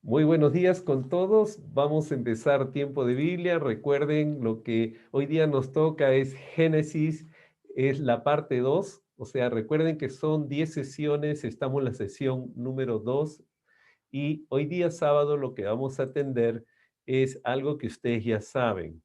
Muy buenos días con todos. Vamos a empezar tiempo de Biblia. Recuerden, lo que hoy día nos toca es Génesis, es la parte 2. O sea, recuerden que son 10 sesiones, estamos en la sesión número 2 y hoy día sábado lo que vamos a atender es algo que ustedes ya saben.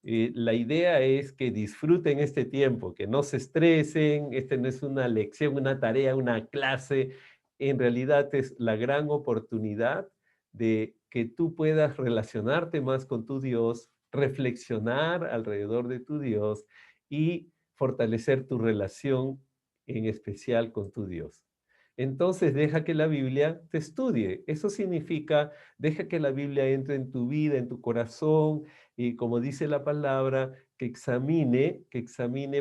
La idea es que disfruten este tiempo, que no se estresen. Este no es una lección, una tarea, una clase. En realidad es la gran oportunidad de que tú puedas relacionarte más con tu Dios, reflexionar alrededor de tu Dios y fortalecer tu relación en especial con tu Dios. Entonces deja que la Biblia te estudie. Eso significa, deja que la Biblia entre en tu vida, en tu corazón, y como dice la palabra, que examine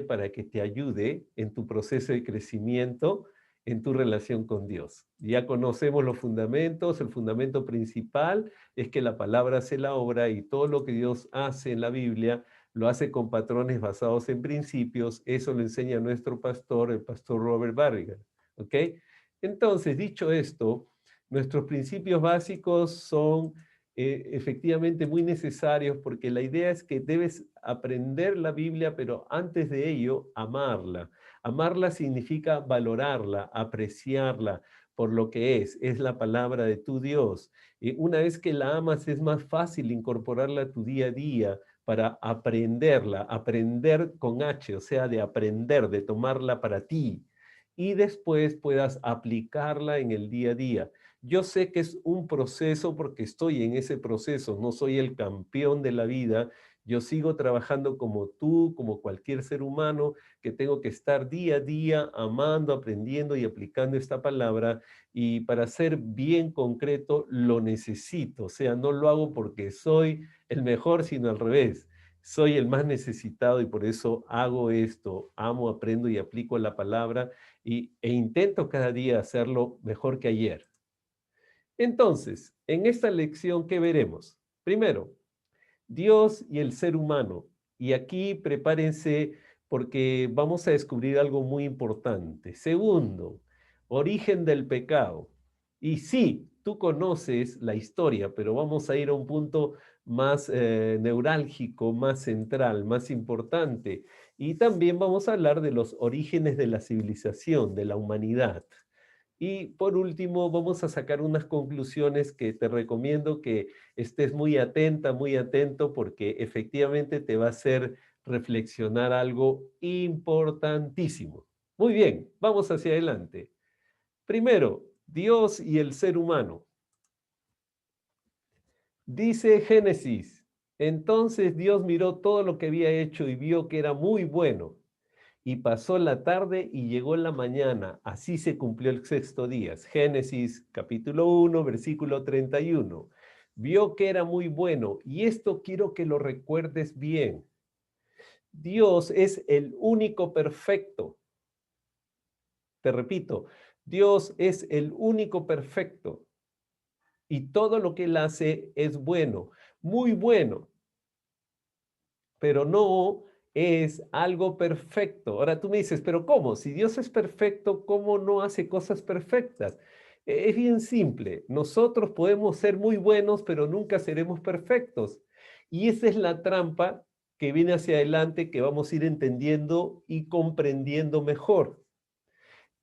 para que te ayude en tu proceso de crecimiento, en tu relación con Dios. Ya conocemos los fundamentos. El fundamento principal es que la palabra hace la obra, y todo lo que Dios hace en la Biblia lo hace con patrones basados en principios. Eso lo enseña nuestro pastor, el pastor Robert Barrigan. ¿Ok? Entonces, dicho esto, nuestros principios básicos son efectivamente muy necesarios, porque la idea es que debes aprender la Biblia, pero antes de ello, amarla. Amarla significa valorarla, apreciarla por lo que es la palabra de tu Dios. Y una vez que la amas, es más fácil incorporarla a tu día a día para aprenderla, aprender con H, o sea, de aprender, de tomarla para ti, y después puedas aplicarla en el día a día. Yo sé que es un proceso porque estoy en ese proceso, no soy el campeón de la vida. Yo sigo trabajando como tú, como cualquier ser humano, que tengo que estar día a día amando, aprendiendo y aplicando esta palabra. Y para ser bien concreto, lo necesito. O sea, no lo hago porque soy el mejor, sino al revés. Soy el más necesitado y por eso hago esto. Amo, aprendo y aplico la palabra, e intento cada día hacerlo mejor que ayer. Entonces, en esta lección, ¿qué veremos? Primero, Dios y el ser humano. Y aquí prepárense, porque vamos a descubrir algo muy importante. Segundo, origen del pecado. Y sí, tú conoces la historia, pero vamos a ir a un punto más neurálgico, más central, más importante. Y también vamos a hablar de los orígenes de la civilización, de la humanidad. Y por último, vamos a sacar unas conclusiones que te recomiendo que estés muy atenta, muy atento, porque efectivamente te va a hacer reflexionar algo importantísimo. Muy bien, vamos hacia adelante. Primero, Dios y el ser humano. Dice Génesis: entonces Dios miró todo lo que había hecho y vio que era muy bueno. Y pasó la tarde y llegó la mañana, así se cumplió el sexto día. Génesis capítulo 1, versículo 31. Vio que era muy bueno, y esto quiero que lo recuerdes bien. Dios es el único perfecto. Te repito, Dios es el único perfecto, y todo lo que Él hace es bueno, muy bueno, pero no es algo perfecto. Ahora tú me dices, pero ¿cómo? Si Dios es perfecto, ¿cómo no hace cosas perfectas? Es bien simple. Nosotros podemos ser muy buenos, pero nunca seremos perfectos. Y esa es la trampa que viene hacia adelante, que vamos a ir entendiendo y comprendiendo mejor.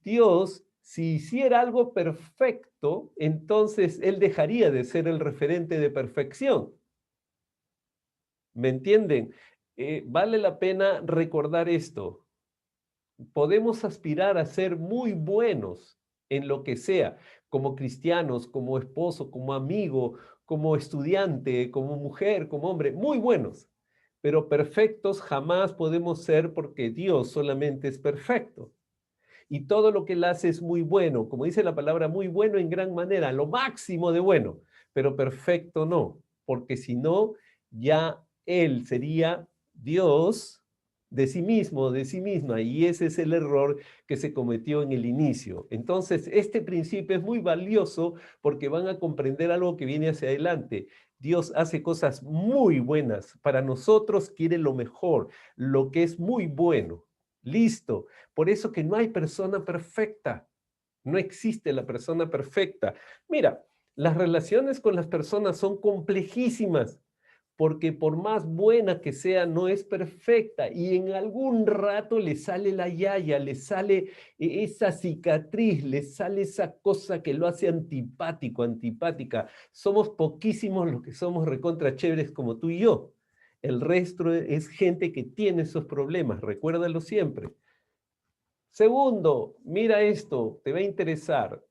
Dios, si hiciera algo perfecto, entonces Él dejaría de ser el referente de perfección. ¿Me entienden? Vale la pena recordar esto. Podemos aspirar a ser muy buenos en lo que sea, como cristianos, como esposo, como amigo, como estudiante, como mujer, como hombre, muy buenos. Pero perfectos jamás podemos ser, porque Dios solamente es perfecto. Y todo lo que Él hace es muy bueno, como dice la palabra, muy bueno en gran manera, lo máximo de bueno, pero perfecto no, porque si no, ya Él sería Dios de sí mismo, de sí misma, y ese es el error que se cometió en el inicio. Entonces, este principio es muy valioso, porque van a comprender algo que viene hacia adelante. Dios hace cosas muy buenas. Para nosotros quiere lo mejor, lo que es muy bueno. Listo. Por eso que no hay persona perfecta. No existe la persona perfecta. Mira, Las relaciones con las personas son complejísimas, porque por más buena que sea, no es perfecta y en algún rato le sale la yaya, le sale esa cicatriz, le sale esa cosa que lo hace antipático, antipática. Somos poquísimos los que somos recontra chéveres como tú y yo. El resto es gente que tiene esos problemas, recuérdalo siempre. Segundo, mira esto, te va a interesar.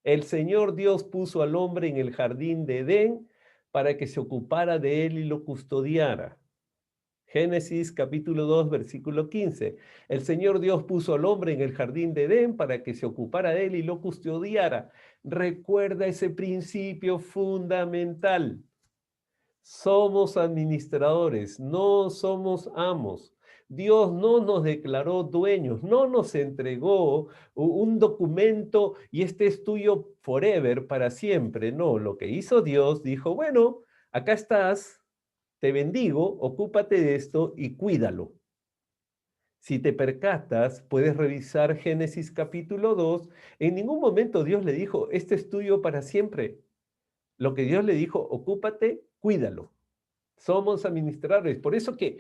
El Señor Dios puso al hombre en el jardín de Edén para que se ocupara de él y lo custodiara. Génesis capítulo 2, versículo 15. El Señor Dios puso al hombre en el jardín de Edén para que se ocupara de él y lo custodiara. Recuerda ese principio fundamental. Somos administradores, no somos amos. Dios no nos declaró dueños, no nos entregó un documento y este es tuyo forever, para siempre. No, lo que hizo Dios, dijo, bueno, acá estás, te bendigo, ocúpate de esto y cuídalo. Si te percatas, puedes revisar Génesis capítulo 2. En ningún momento Dios le dijo, este es tuyo para siempre. Lo que Dios le dijo, ocúpate, cuídalo. Somos administradores. Por eso que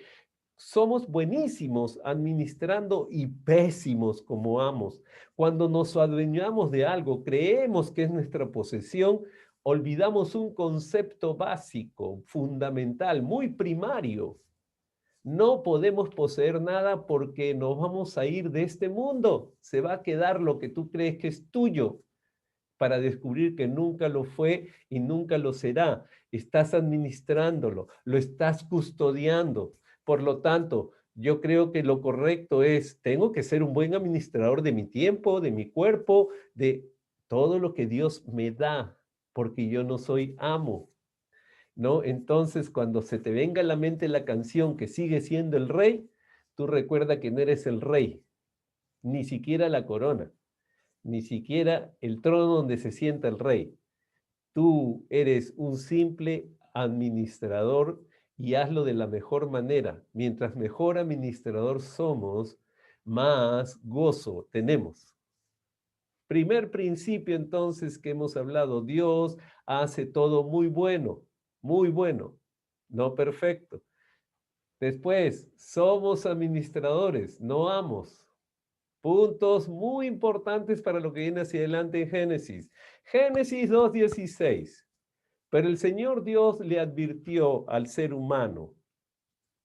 somos buenísimos administrando y pésimos como amos. Cuando nos adueñamos de algo, creemos que es nuestra posesión, olvidamos un concepto básico, fundamental, muy primario. No podemos poseer nada porque nos vamos a ir de este mundo. Se va a quedar lo que tú crees que es tuyo, para descubrir que nunca lo fue y nunca lo será. Estás administrándolo, lo estás custodiando. Por lo tanto, yo creo que lo correcto es, tengo que ser un buen administrador de mi tiempo, de mi cuerpo, de todo lo que Dios me da, porque yo no soy amo, ¿no? Entonces, cuando se te venga a la mente la canción que sigue siendo el rey, tú recuerda que no eres el rey, ni siquiera la corona, ni siquiera el trono donde se sienta el rey. Tú eres un simple administrador y hazlo de la mejor manera. Mientras mejor administrador somos, más gozo tenemos. Primer principio entonces que hemos hablado, Dios hace todo muy bueno, no perfecto. Después, somos administradores, no amos. Puntos muy importantes para lo que viene hacia adelante en Génesis. Génesis 2:16. Pero el Señor Dios le advirtió al ser humano,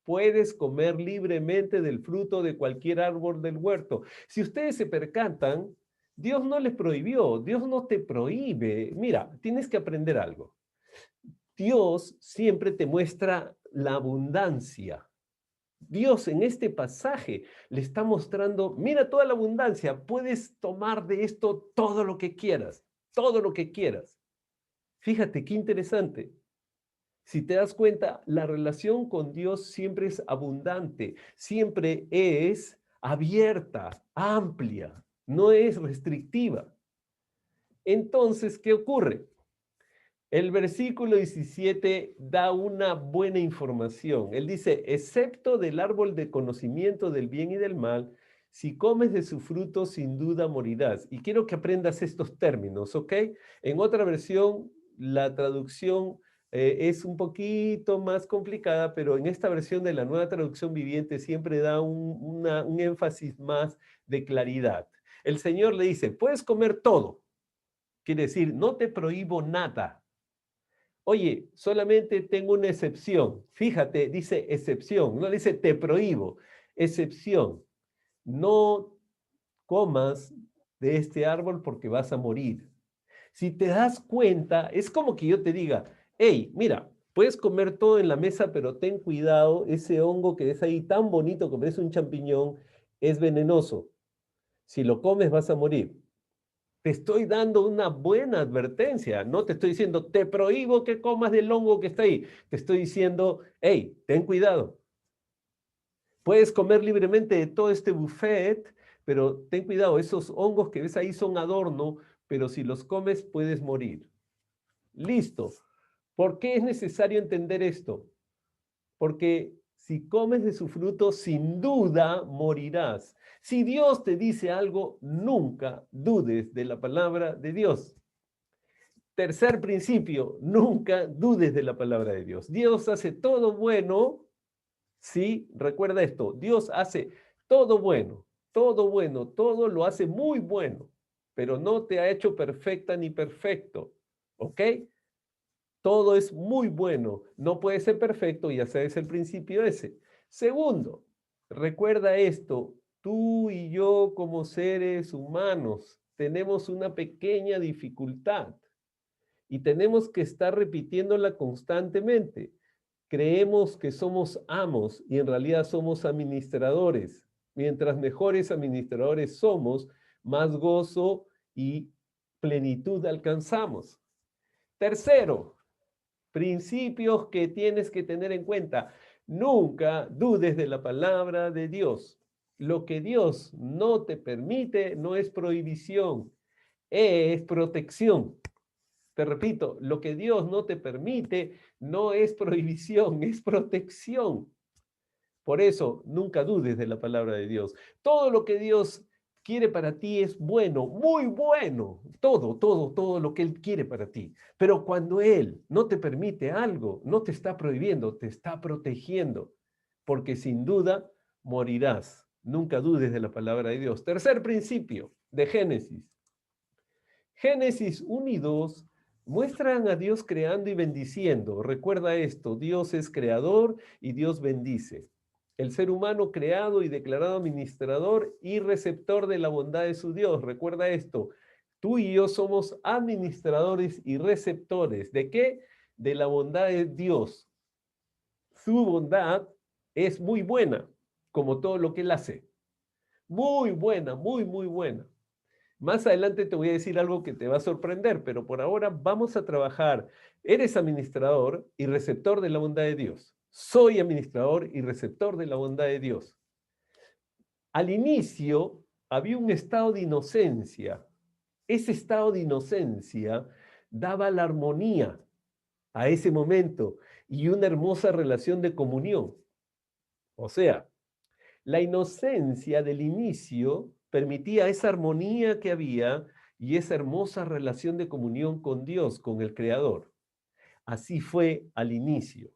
puedes comer libremente del fruto de cualquier árbol del huerto. Si ustedes se percatan, Dios no les prohibió, Dios no te prohíbe. Mira, tienes que aprender algo. Dios siempre te muestra la abundancia. Dios en este pasaje le está mostrando, mira toda la abundancia, puedes tomar de esto todo lo que quieras, todo lo que quieras. Fíjate qué interesante. Si te das cuenta, la relación con Dios siempre es abundante, siempre es abierta, amplia, no es restrictiva. Entonces, ¿qué ocurre? El versículo 17 da una buena información. Él dice, excepto del árbol de conocimiento del bien y del mal, si comes de su fruto, sin duda morirás. Y quiero que aprendas estos términos, ¿ok? En otra versión, la traducción es un poquito más complicada, pero en esta versión de la Nueva Traducción Viviente siempre da un énfasis más de claridad. El Señor le dice, puedes comer todo. Quiere decir, no te prohíbo nada. Oye, solamente tengo una excepción. Fíjate, dice excepción, no dice te prohíbo. Excepción. No comas de este árbol porque vas a morir. Si te das cuenta, es como que yo te diga, hey, mira, puedes comer todo en la mesa, pero ten cuidado, ese hongo que ves ahí tan bonito que parece un champiñón, es venenoso. Si lo comes vas a morir. Te estoy dando una buena advertencia, no te estoy diciendo, te prohíbo que comas del hongo que está ahí. Te estoy diciendo, hey, ten cuidado. Puedes comer libremente de todo este buffet, pero ten cuidado, esos hongos que ves ahí son adorno, pero si los comes puedes morir. Listo. ¿Por qué es necesario entender esto? Porque si comes de su fruto, sin duda morirás. Si Dios te dice algo, nunca dudes de la palabra de Dios. Tercer principio, nunca dudes de la palabra de Dios. Dios hace todo bueno, ¿sí? Recuerda esto, Dios hace todo bueno, todo lo hace muy bueno, pero no te ha hecho perfecta ni perfecto, ¿ok? Todo es muy bueno, no puede ser perfecto, ya sabes el principio ese. Segundo, recuerda esto, tú y yo como seres humanos tenemos una pequeña dificultad y tenemos que estar repitiéndola constantemente. Creemos que somos amos y en realidad somos administradores. Mientras mejores administradores somos, más gozo y plenitud alcanzamos. Tercero, principios que tienes que tener en cuenta. Nunca dudes de la palabra de Dios. Lo que Dios no te permite no es prohibición, es protección. Te repito, lo que Dios no te permite no es prohibición, es protección. Por eso, nunca dudes de la palabra de Dios. Todo lo que Dios quiere para ti es bueno, muy bueno. Todo lo que Él quiere para ti. Pero cuando Él no te permite algo, no te está prohibiendo, te está protegiendo. Porque sin duda morirás. Nunca dudes de la palabra de Dios. Tercer principio de Génesis. Génesis 1 y 2 muestran a Dios creando y bendiciendo. Recuerda esto, Dios es creador y Dios bendice. El ser humano creado y declarado administrador y receptor de la bondad de su Dios. Recuerda esto, tú y yo somos administradores y receptores. ¿De qué? De la bondad de Dios. Su bondad es muy buena, como todo lo que Él hace. Muy buena, muy buena. Más adelante te voy a decir algo que te va a sorprender, pero por ahora vamos a trabajar. Eres administrador y receptor de la bondad de Dios. Soy administrador y receptor de la bondad de Dios. Al inicio había un estado de inocencia. Ese estado de inocencia daba la armonía a ese momento y una hermosa relación de comunión. O sea, la inocencia del inicio permitía esa armonía que había y esa hermosa relación de comunión con Dios, con el Creador. Así fue al inicio.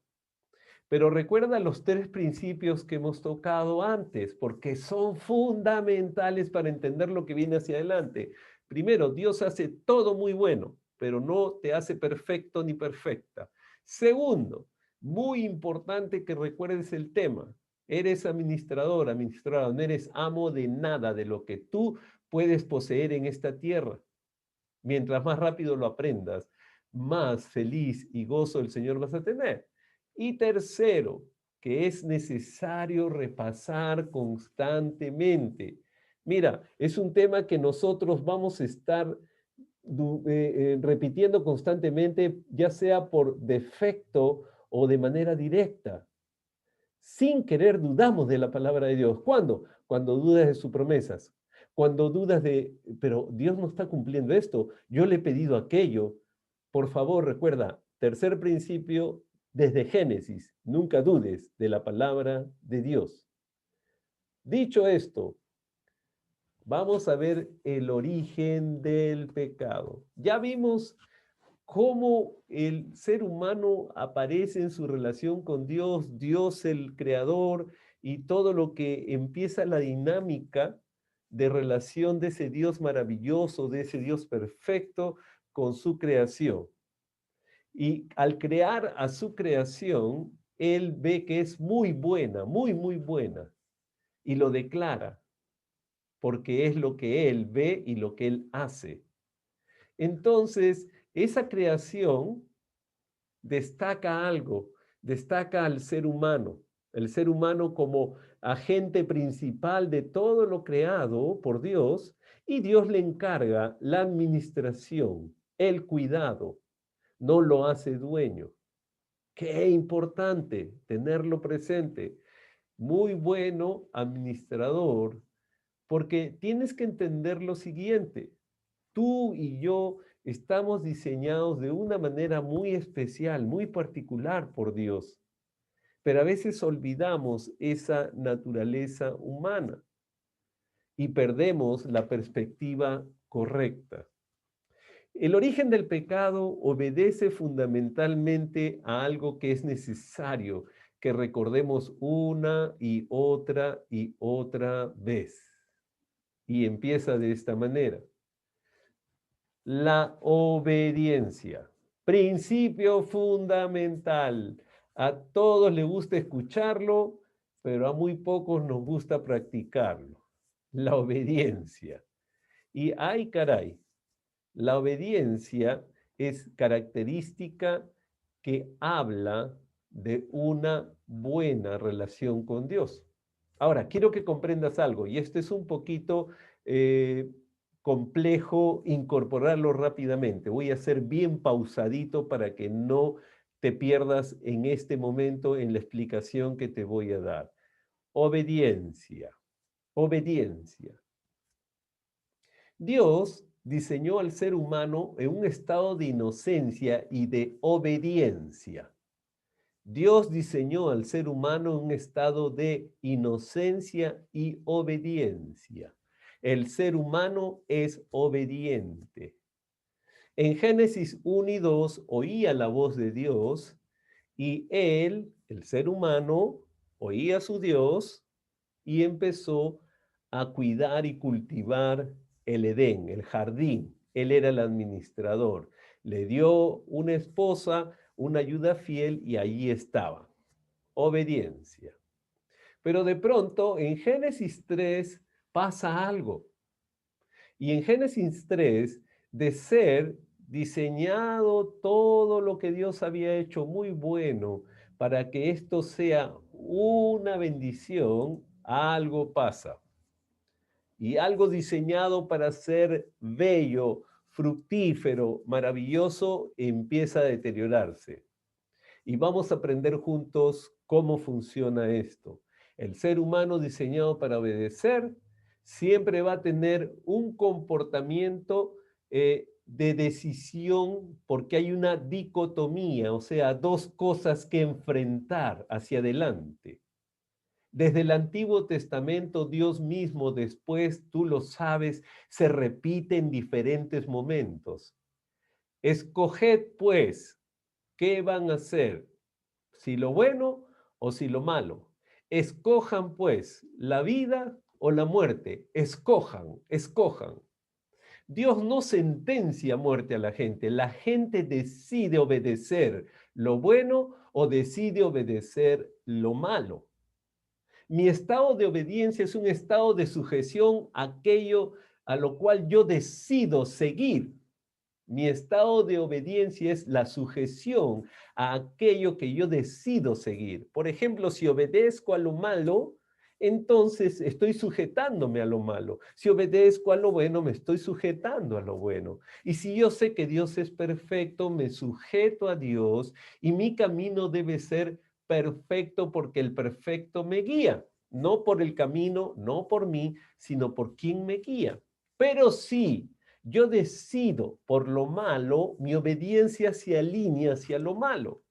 Pero recuerda los tres principios que hemos tocado antes, porque son fundamentales para entender lo que viene hacia adelante. Primero, Dios hace todo muy bueno, pero no te hace perfecto ni perfecta. Segundo, muy importante que recuerdes el tema. Eres administrador, administradora, no eres amo de nada de lo que tú puedes poseer en esta tierra. Mientras más rápido lo aprendas, más feliz y gozo el Señor vas a tener. Y tercero, que es necesario repasar constantemente. Mira, es un tema que nosotros vamos a estar repitiendo constantemente, ya sea por defecto o de manera directa. Sin querer dudamos de la palabra de Dios. ¿Cuándo? Cuando dudas de sus promesas. Cuando dudas de, pero Dios no está cumpliendo esto, yo le he pedido aquello. Por favor, recuerda, tercer principio desde Génesis, nunca dudes de la palabra de Dios. Dicho esto, vamos a ver el origen del pecado. Ya vimos cómo el ser humano aparece en su relación con Dios, Dios el creador, y todo lo que empieza la dinámica de relación de ese Dios maravilloso, de ese Dios perfecto con su creación. Y al crear a su creación, él ve que es muy buena, muy buena, y lo declara, porque es lo que él ve y lo que él hace. Entonces, esa creación destaca algo, destaca al ser humano, el ser humano como agente principal de todo lo creado por Dios, y Dios le encarga la administración, el cuidado, no lo hace dueño. Qué importante tenerlo presente. Muy bueno administrador, porque tienes que entender lo siguiente. Tú y yo estamos diseñados de una manera muy especial, muy particular por Dios, pero a veces olvidamos esa naturaleza humana y perdemos la perspectiva correcta. El origen del pecado obedece fundamentalmente a algo que es necesario que recordemos una y otra vez. Y empieza de esta manera. La obediencia, principio fundamental. A todos les gusta escucharlo, pero a muy pocos nos gusta practicarlo. La obediencia. Y ay, caray, la obediencia es característica que habla de una buena relación con Dios. Ahora, quiero que comprendas algo, y esto es un poquito eh, complejo incorporarlo rápidamente. Voy a ser bien pausadito para que no te pierdas en este momento en la explicación que te voy a dar. Obediencia, obediencia. Dios diseñó al ser humano en un estado de inocencia y de obediencia. Dios diseñó al ser humano en un estado de inocencia y obediencia. El ser humano es obediente. En Génesis 1 y 2 oía la voz de Dios y él, el ser humano, oía a su Dios y empezó a cuidar y cultivar el Edén, el jardín. Él era el administrador. Le dio una esposa, una ayuda fiel y allí estaba. Obediencia. Pero de pronto en Génesis 3 pasa algo. Y en Génesis 3, de ser diseñado todo lo que Dios había hecho muy bueno para que esto sea una bendición, algo pasa. Y algo diseñado para ser bello, fructífero, maravilloso, empieza a deteriorarse. Y vamos a aprender juntos cómo funciona esto. El ser humano diseñado para obedecer siempre va a tener un comportamiento de decisión porque hay una dicotomía, o sea, dos cosas que enfrentar hacia adelante. Desde el Antiguo Testamento, Dios mismo, después, tú lo sabes, se repite en diferentes momentos. Escoged, pues, ¿qué van a hacer? Si lo bueno o si lo malo. Escojan, pues, la vida o la muerte. Escojan, escojan. Dios no sentencia muerte a la gente decide obedecer lo bueno o decide obedecer lo malo. Mi estado de obediencia es un estado de sujeción a aquello a lo cual yo decido seguir. Mi estado de obediencia es la sujeción a aquello que yo decido seguir. Por ejemplo, si obedezco a lo malo, entonces estoy sujetándome a lo malo. Si obedezco a lo bueno, me estoy sujetando a lo bueno. Y si yo sé que Dios es perfecto, me sujeto a Dios y mi camino debe ser perfecto porque el perfecto me guía. No por el camino, no por mí, sino por quien me guía. Pero sí, yo decido por lo malo, mi obediencia se alinea hacia lo malo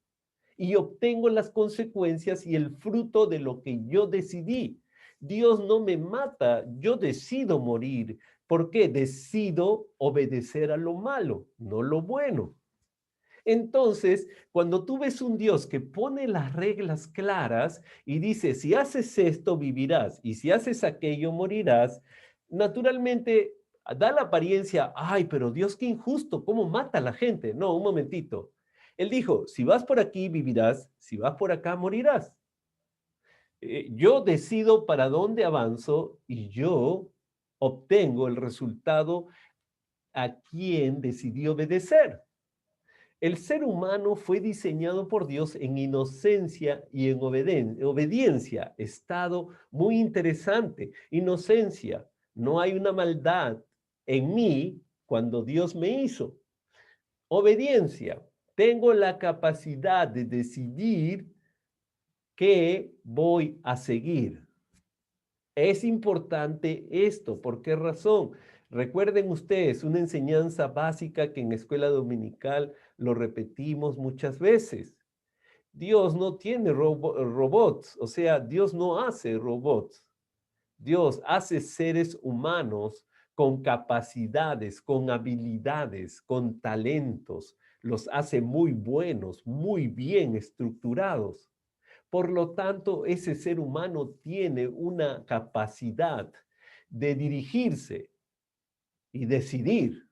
y obtengo las consecuencias y el fruto de lo que yo decidí. Dios no me mata, yo decido morir. ¿Por qué? Decido obedecer a lo malo, no lo bueno. Entonces, cuando tú ves un Dios que pone las reglas claras y dice, si haces esto, vivirás, y si haces aquello, morirás, naturalmente da la apariencia, ay, pero Dios, qué injusto, ¿cómo mata a la gente? No, un momentito. Él dijo, si vas por aquí, vivirás, si vas por acá, morirás. Yo decido para dónde avanzo y yo obtengo el resultado a quien decidí obedecer. El ser humano fue diseñado por Dios en inocencia y en obediencia. Estado muy interesante. Inocencia. No hay una maldad en mí cuando Dios me hizo. Obediencia. Tengo la capacidad de decidir qué voy a seguir. Es importante esto. ¿Por qué razón? Recuerden ustedes una enseñanza básica que en escuela dominical lo repetimos muchas veces. Dios no tiene robots, o sea, Dios no hace robots. Dios hace seres humanos con capacidades, con habilidades, con talentos. Los hace muy buenos, muy bien estructurados. Por lo tanto, ese ser humano tiene una capacidad de dirigirse y decidir.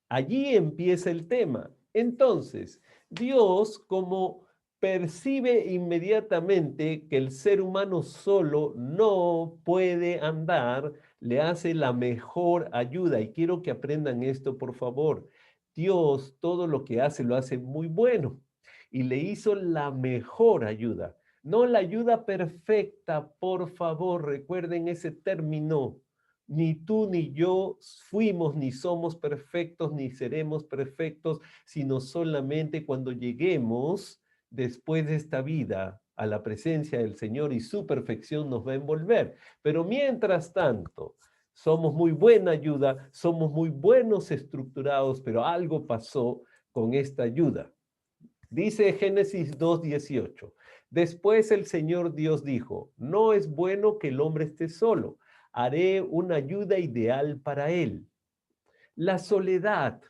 Allí empieza el tema. Entonces, Dios, como percibe inmediatamente que el ser humano solo no puede andar, le hace la mejor ayuda. Y quiero que aprendan esto, por favor. Dios todo lo que hace lo hace muy bueno y le hizo la mejor ayuda. No la ayuda perfecta, por favor, recuerden ese término. Ni tú ni yo fuimos ni somos perfectos ni seremos perfectos, sino solamente cuando lleguemos después de esta vida a la presencia del Señor y su perfección nos va a envolver. Pero mientras tanto, somos muy buena ayuda, somos muy buenos estructurados, pero algo pasó con esta ayuda. Dice Génesis 2:18. Después el Señor Dios dijo, no es bueno que el hombre esté solo, haré una ayuda ideal para él. La soledad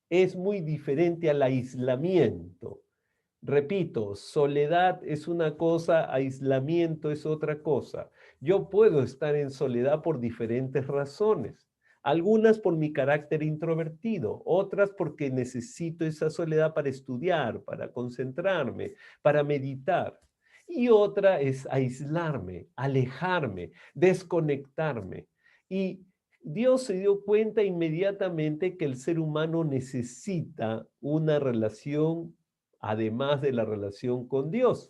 es muy diferente al aislamiento. Repito, soledad es una cosa, aislamiento es otra cosa. Yo puedo estar en soledad por diferentes razones. Algunas por mi carácter introvertido, otras porque necesito esa soledad para estudiar, para concentrarme, para meditar. Y otra es aislarme, alejarme, desconectarme. Y Dios se dio cuenta inmediatamente que el ser humano necesita una relación además de la relación con Dios.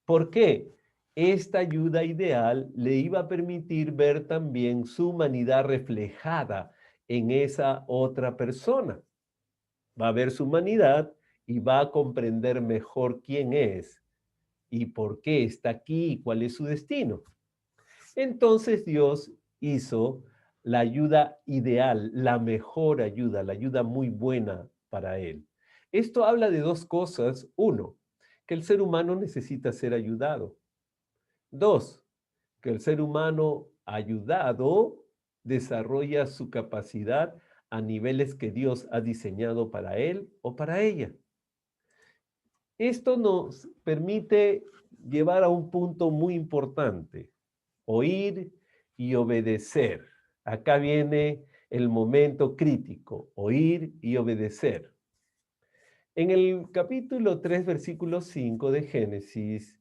¿Por qué? Esta ayuda ideal le iba a permitir ver también su humanidad reflejada en esa otra persona. Va a ver su humanidad y va a comprender mejor quién es y por qué está aquí y cuál es su destino. Entonces Dios hizo la ayuda ideal, la mejor ayuda, la ayuda muy buena para él. Esto habla de dos cosas. Uno, que el ser humano necesita ser ayudado. Dos, que el ser humano ayudado desarrolla su capacidad a niveles que Dios ha diseñado para él o para ella. Esto nos permite llevar a un punto muy importante: oír y obedecer. Acá viene el momento crítico: oír y obedecer. En el capítulo 3, versículo 5 de Génesis,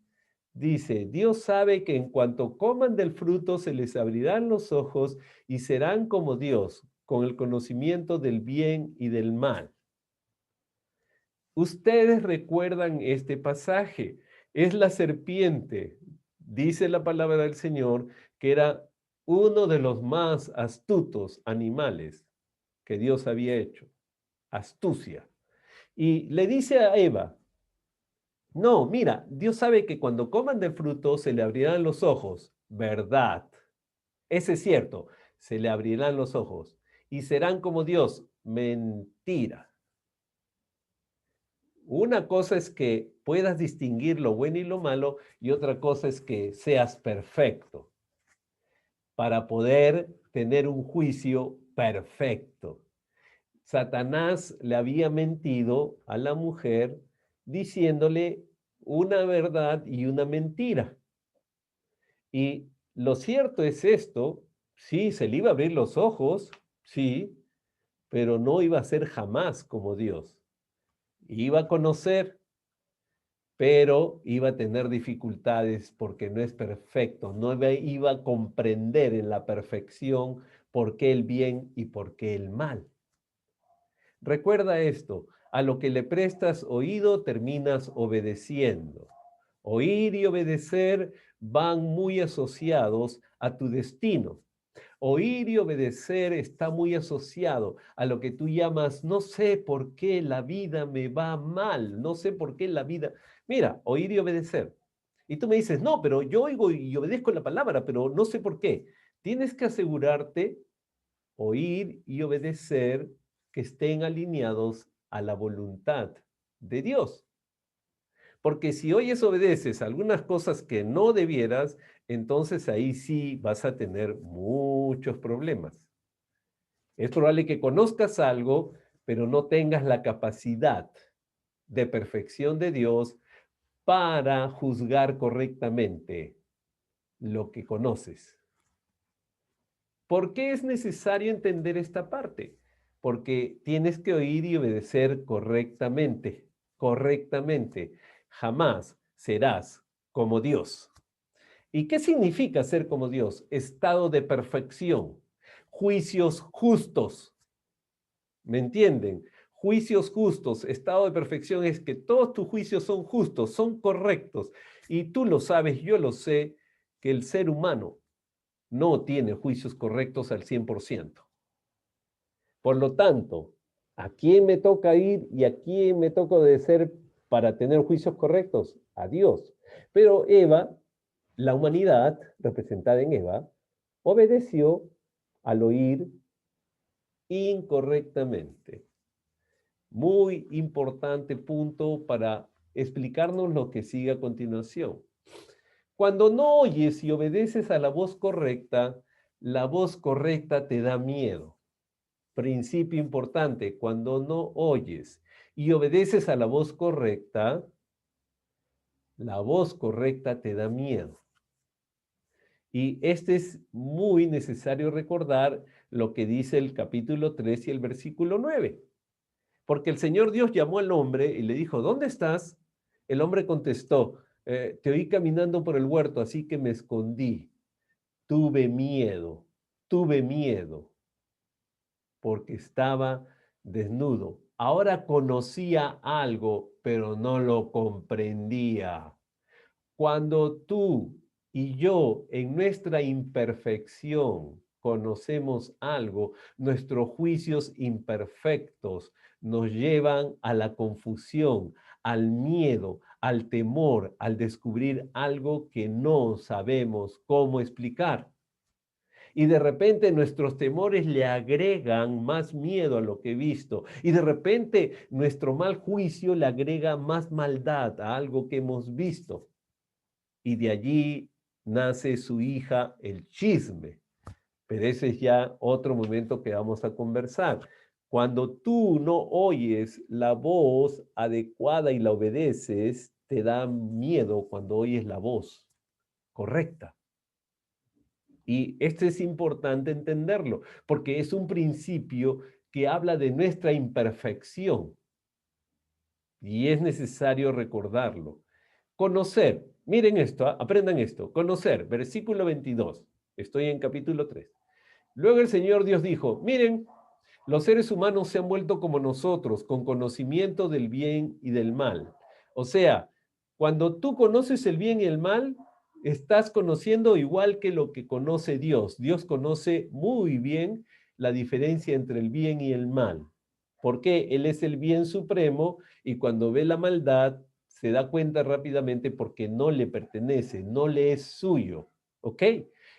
dice, Dios sabe que en cuanto coman del fruto se les abrirán los ojos y serán como Dios, con el conocimiento del bien y del mal. Ustedes recuerdan este pasaje. Es la serpiente, dice la palabra del Señor, que era uno de los más astutos animales que Dios había hecho. Astucia. Y le dice a Eva, no, mira, Dios sabe que cuando coman del fruto se le abrirán los ojos. Verdad. Ese es cierto. Se le abrirán los ojos. Y serán como Dios. Mentira. Una cosa es que puedas distinguir lo bueno y lo malo, y otra cosa es que seas perfecto para poder tener un juicio perfecto. Satanás le había mentido a la mujer diciéndole una verdad y una mentira. Y lo cierto es esto: sí, se le iba a abrir los ojos, sí, pero no iba a ser jamás como Dios. Iba a conocer, pero iba a tener dificultades porque no es perfecto, no iba a comprender en la perfección por qué el bien y por qué el mal. Recuerda esto: a lo que le prestas oído terminas obedeciendo. Oír y obedecer van muy asociados a tu destino. Oír y obedecer está muy asociado a lo que tú llamas, no sé por qué la vida me va mal, no sé por qué la vida... Mira, oír y obedecer. Y tú me dices, no, pero yo oigo y obedezco la palabra, pero no sé por qué. Tienes que asegurarte, oír y obedecer, que estén alineados a la voluntad de Dios. Porque si oyes, obedeces algunas cosas que no debieras, entonces ahí sí vas a tener muchos problemas. Es probable que conozcas algo, pero no tengas la capacidad de perfección de Dios para juzgar correctamente lo que conoces. ¿Por qué es necesario entender esta parte? Porque tienes que oír y obedecer correctamente, correctamente. Jamás serás como Dios. ¿Y qué significa ser como Dios? Estado de perfección, juicios justos. ¿Me entienden? Juicios justos, estado de perfección es que todos tus juicios son justos, son correctos. Y tú lo sabes, yo lo sé, que el ser humano no tiene juicios correctos al 100%. Por lo tanto, ¿a quién me toca ir y a quién me toca obedecer para tener juicios correctos? A Dios. Pero Eva, la humanidad, representada en Eva, obedeció al oír incorrectamente. Muy importante punto para explicarnos lo que sigue a continuación. Cuando no oyes y obedeces a la voz correcta te da miedo. Principio importante, cuando no oyes y obedeces a la voz correcta te da miedo. Y este es muy necesario recordar lo que dice el capítulo 3 y el versículo 9. Porque el Señor Dios llamó al hombre y le dijo, ¿dónde estás? El hombre contestó, te oí caminando por el huerto, así que me escondí. Tuve miedo, porque estaba desnudo. Ahora conocía algo, pero no lo comprendía. Cuando tú y yo en nuestra imperfección conocemos algo, nuestros juicios imperfectos nos llevan a la confusión, al miedo, al temor, al descubrir algo que no sabemos cómo explicar. Y de repente nuestros temores le agregan más miedo a lo que he visto. Y de repente nuestro mal juicio le agrega más maldad a algo que hemos visto. Y de allí nace su hija el chisme. Pero ese es ya otro momento que vamos a conversar. Cuando tú no oyes la voz adecuada y la obedeces, te da miedo cuando oyes la voz correcta. Y esto es importante entenderlo, porque es un principio que habla de nuestra imperfección. Y es necesario recordarlo. Conocer, miren esto, aprendan esto. Conocer, versículo 22. Estoy en capítulo 3. Luego el Señor Dios dijo, miren, los seres humanos se han vuelto como nosotros, con conocimiento del bien y del mal. O sea, cuando tú conoces el bien y el mal, estás conociendo igual que lo que conoce Dios. Dios conoce muy bien la diferencia entre el bien y el mal. Porque Él es el bien supremo y cuando ve la maldad se da cuenta rápidamente porque no le pertenece, no le es suyo. ¿Ok?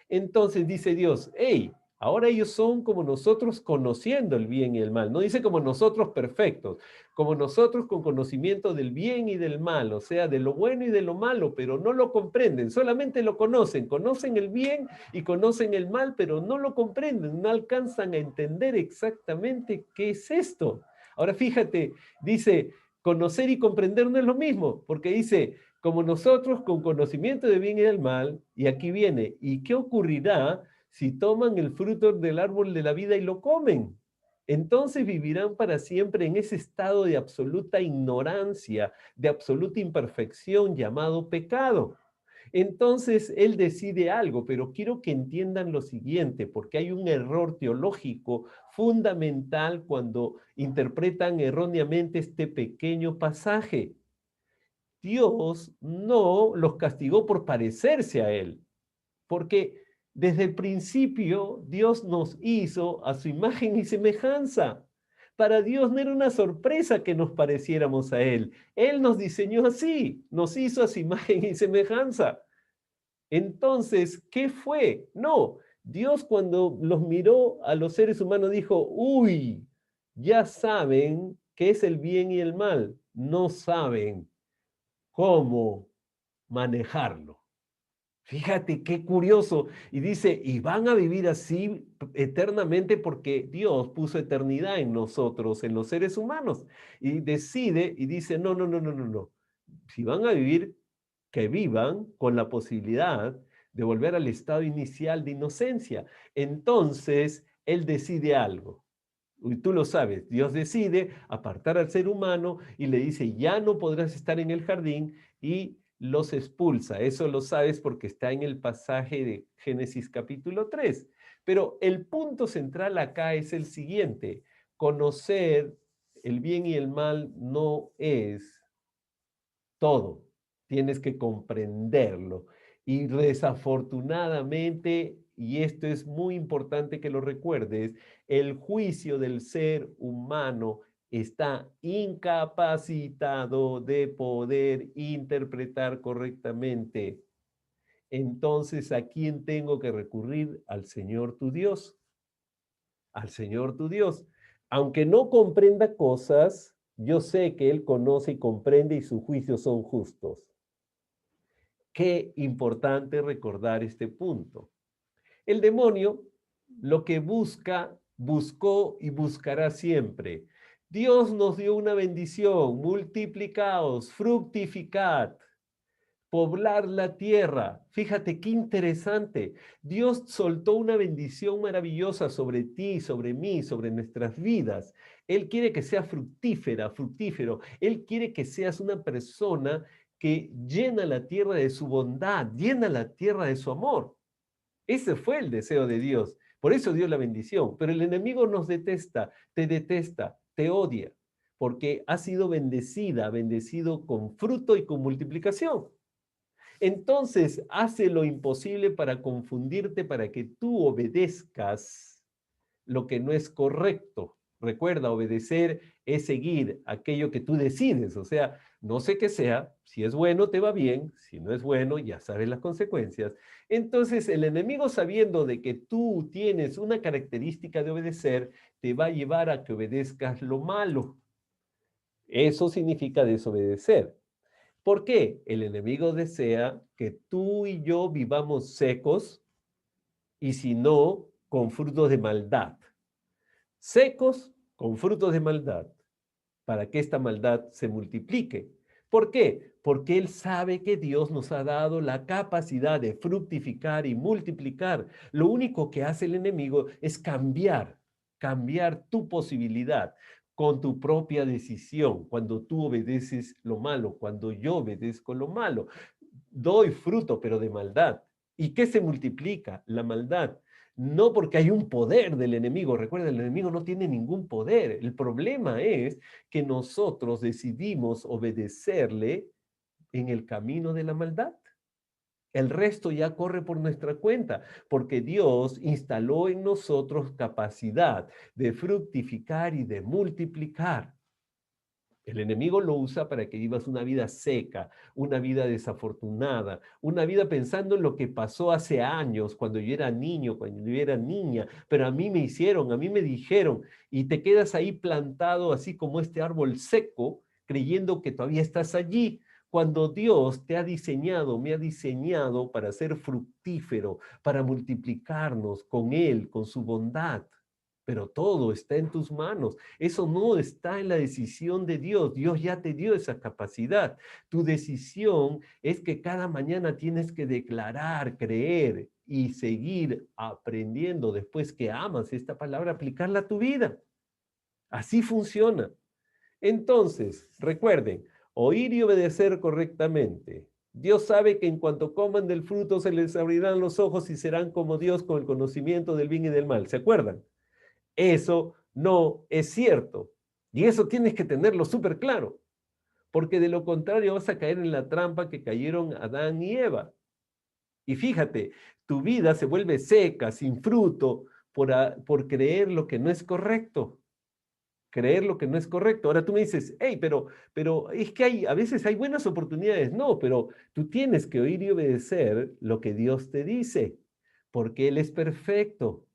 Entonces dice Dios, hey, ahora ellos son como nosotros conociendo el bien y el mal. No dice como nosotros perfectos, como nosotros con conocimiento del bien y del mal, o sea, de lo bueno y de lo malo, pero no lo comprenden, solamente lo conocen. Conocen el bien y conocen el mal, pero no lo comprenden, no alcanzan a entender exactamente qué es esto. Ahora fíjate, dice, conocer y comprender no es lo mismo, porque dice, como nosotros con conocimiento del bien y del mal, y aquí viene, ¿y qué ocurrirá si toman el fruto del árbol de la vida y lo comen? Entonces vivirán para siempre en ese estado de absoluta ignorancia, de absoluta imperfección llamado pecado. Entonces él decide algo, pero quiero que entiendan lo siguiente, porque hay un error teológico fundamental cuando interpretan erróneamente este pequeño pasaje. Dios no los castigó por parecerse a él, porque desde el principio Dios nos hizo a su imagen y semejanza. Para Dios no era una sorpresa que nos pareciéramos a Él. Él nos diseñó así, nos hizo a su imagen y semejanza. Entonces, ¿qué fue? No, Dios cuando los miró a los seres humanos dijo, uy, ya saben qué es el bien y el mal. No saben. cómo manejarlo. Fíjate qué curioso. Y dice, y van a vivir así eternamente porque Dios puso eternidad en nosotros, en los seres humanos. Y decide y dice, no, no, no, no, no, no. Si van a vivir, que vivan con la posibilidad de volver al estado inicial de inocencia. Entonces, Él decide algo. Y tú lo sabes, Dios decide apartar al ser humano y le dice, ya no podrás estar en el jardín y los expulsa. Eso lo sabes porque está en el pasaje de Génesis capítulo 3. Pero el punto central acá es el siguiente: conocer el bien y el mal no es todo, tienes que comprenderlo. Y desafortunadamente, y esto es muy importante que lo recuerdes, el juicio del ser humano está incapacitado de poder interpretar correctamente. Entonces, ¿a quién tengo que recurrir? Al Señor tu Dios, al Señor tu Dios. Aunque no comprenda cosas, yo sé que Él conoce y comprende y sus juicios son justos. Qué importante recordar este punto. El demonio lo que busca, buscó y buscará siempre. Dios nos dio una bendición: multiplicaos, fructificad, poblar la tierra. Fíjate qué interesante. Dios soltó una bendición maravillosa sobre ti, sobre mí, sobre nuestras vidas. Él quiere que sea fructífera, fructífero. Él quiere que seas una persona que llena la tierra de su bondad, llena la tierra de su amor. Ese fue el deseo de Dios. Por eso dio la bendición. Pero el enemigo nos detesta, te odia, porque ha sido bendecida, bendecido con fruto y con multiplicación. Entonces hace lo imposible para confundirte, para que tú obedezcas lo que no es correcto. Recuerda, obedecer es seguir aquello que tú decides. O sea, no sé qué sea, si es bueno te va bien, si no es bueno ya sabes las consecuencias. Entonces el enemigo, sabiendo de que tú tienes una característica de obedecer, te va a llevar a que obedezcas lo malo. Eso significa desobedecer. ¿Por qué? El enemigo desea que tú y yo vivamos secos y si no, con frutos de maldad. Secos con frutos de maldad, para que esta maldad se multiplique. ¿Por qué? Porque Él sabe que Dios nos ha dado la capacidad de fructificar y multiplicar. Lo único que hace el enemigo es cambiar tu posibilidad con tu propia decisión, cuando tú obedeces lo malo, cuando yo obedezco lo malo. Doy fruto, pero de maldad. ¿Y qué se multiplica? La maldad. No porque hay un poder del enemigo. Recuerda, el enemigo no tiene ningún poder. El problema es que nosotros decidimos obedecerle en el camino de la maldad. El resto ya corre por nuestra cuenta, porque Dios instaló en nosotros capacidad de fructificar y de multiplicar. El enemigo lo usa para que vivas una vida seca, una vida desafortunada, una vida pensando en lo que pasó hace años, cuando yo era niño, cuando yo era niña, pero a mí me hicieron, a mí me dijeron, y te quedas ahí plantado así como este árbol seco, creyendo que todavía estás allí, cuando Dios te ha diseñado, me ha diseñado para ser fructífero, para multiplicarnos con Él, con su bondad. Pero todo está en tus manos. Eso no está en la decisión de Dios. Dios ya te dio esa capacidad. Tu decisión es que cada mañana tienes que declarar, creer y seguir aprendiendo, después que amas esta palabra, aplicarla a tu vida. Así funciona. Entonces, recuerden, oír y obedecer correctamente. Dios sabe que en cuanto coman del fruto se les abrirán los ojos y serán como Dios con el conocimiento del bien y del mal. ¿Se acuerdan? Eso no es cierto. Y eso tienes que tenerlo súper claro, porque de lo contrario vas a caer en la trampa que cayeron Adán y Eva. Y fíjate, tu vida se vuelve seca, sin fruto, por creer lo que no es correcto. Creer lo que no es correcto. Ahora tú me dices, hey, pero es que a veces hay buenas oportunidades. No, pero tú tienes que oír y obedecer lo que Dios te dice, porque Él es perfecto.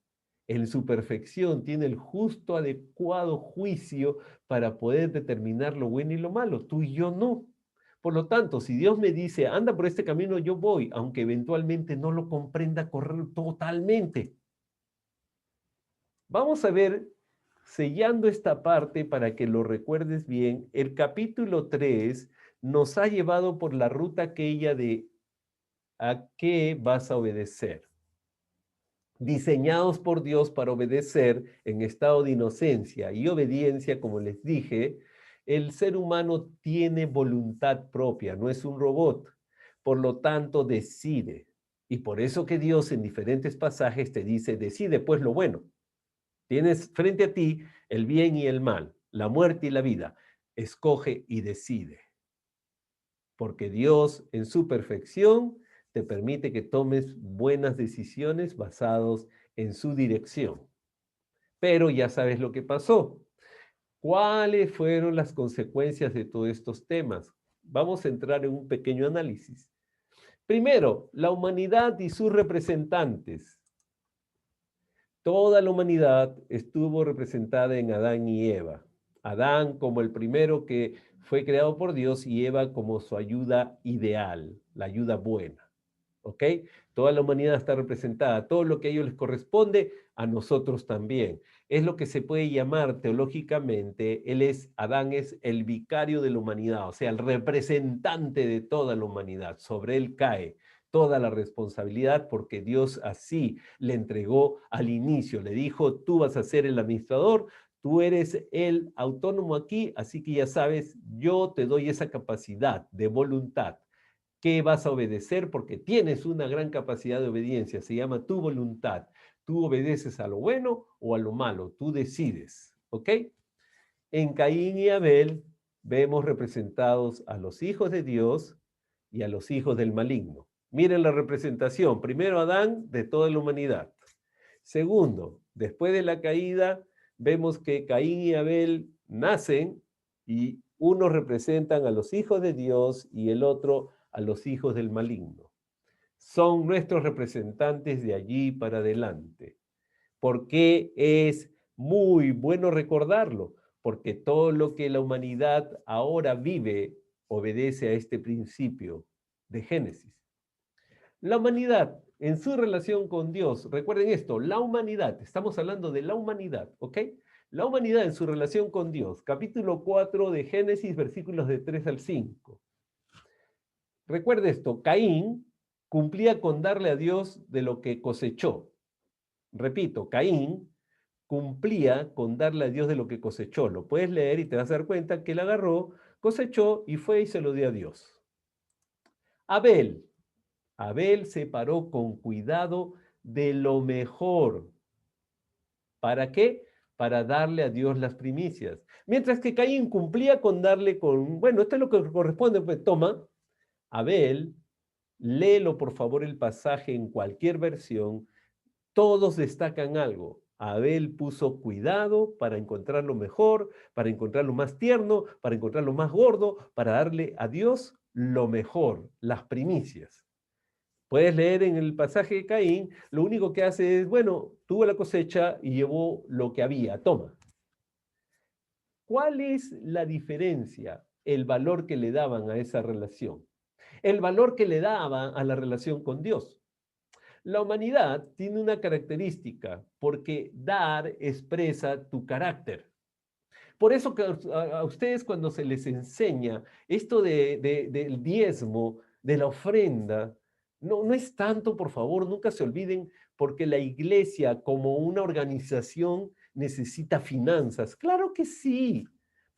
En su perfección tiene el justo, adecuado juicio para poder determinar lo bueno y lo malo. Tú y yo no. Por lo tanto, si Dios me dice, anda por este camino, yo voy, aunque eventualmente no lo comprenda totalmente. Vamos a ver, sellando esta parte para que lo recuerdes bien, el capítulo 3 nos ha llevado por la ruta aquella de ¿a qué vas a obedecer? Diseñados por Dios para obedecer en estado de inocencia y obediencia, como les dije, el ser humano tiene voluntad propia, no es un robot. Por lo tanto, decide. Y por eso que Dios en diferentes pasajes te dice, decide pues lo bueno. Tienes frente a ti el bien y el mal, la muerte y la vida. Escoge y decide. Porque Dios en su perfección te permite que tomes buenas decisiones basadas en su dirección. Pero ya sabes lo que pasó. ¿Cuáles fueron las consecuencias de todos estos temas? Vamos a entrar en un pequeño análisis. Primero, la humanidad y sus representantes. Toda la humanidad estuvo representada en Adán y Eva. Adán como el primero que fue creado por Dios y Eva como su ayuda ideal, la ayuda buena. ¿Ok? Toda la humanidad está representada, todo lo que a ellos les corresponde, a nosotros también. Es lo que se puede llamar teológicamente, Adán es el vicario de la humanidad, o sea, el representante de toda la humanidad. Sobre él cae toda la responsabilidad porque Dios así le entregó al inicio, le dijo, tú vas a ser el administrador, tú eres el autónomo aquí, así que ya sabes, yo te doy esa capacidad de voluntad. ¿Qué vas a obedecer? Porque tienes una gran capacidad de obediencia, se llama tu voluntad. Tú obedeces a lo bueno o a lo malo, tú decides, ¿ok? En Caín y Abel vemos representados a los hijos de Dios y a los hijos del maligno. Miren la representación. Primero Adán de toda la humanidad. Segundo, después de la caída, vemos que Caín y Abel nacen y unos representan a los hijos de Dios y el otro a los hijos del maligno. Son nuestros representantes de allí para adelante. ¿Por qué es muy bueno recordarlo? Porque todo lo que la humanidad ahora vive obedece a este principio de Génesis. La humanidad en su relación con Dios, recuerden esto, la humanidad, estamos hablando de la humanidad, ¿ok? La humanidad en su relación con Dios, capítulo 4 de Génesis, versículos de 3 al 5. Recuerde esto, Caín cumplía con darle a Dios de lo que cosechó. Repito, Caín cumplía con darle a Dios de lo que cosechó. Lo puedes leer y te vas a dar cuenta que él agarró, cosechó y fue y se lo dio a Dios. Abel. Abel se paró con cuidado de lo mejor. ¿Para qué? Para darle a Dios las primicias. Mientras que Caín cumplía con darle con, bueno, esto es lo que corresponde, pues toma. Abel, léelo por favor el pasaje en cualquier versión, todos destacan algo. Abel puso cuidado para encontrar lo mejor, para encontrar lo más tierno, para encontrar lo más gordo, para darle a Dios lo mejor, las primicias. Puedes leer en el pasaje de Caín, lo único que hace es, bueno, tuvo la cosecha y llevó lo que había, toma. ¿Cuál es la diferencia, el valor que le daban a esa relación? El valor que le daban a la relación con Dios. La humanidad tiene una característica, porque dar expresa tu carácter. Por eso que a ustedes cuando se les enseña esto del diezmo, de la ofrenda, no es tanto, por favor, nunca se olviden, porque la iglesia como una organización necesita finanzas. Claro que sí,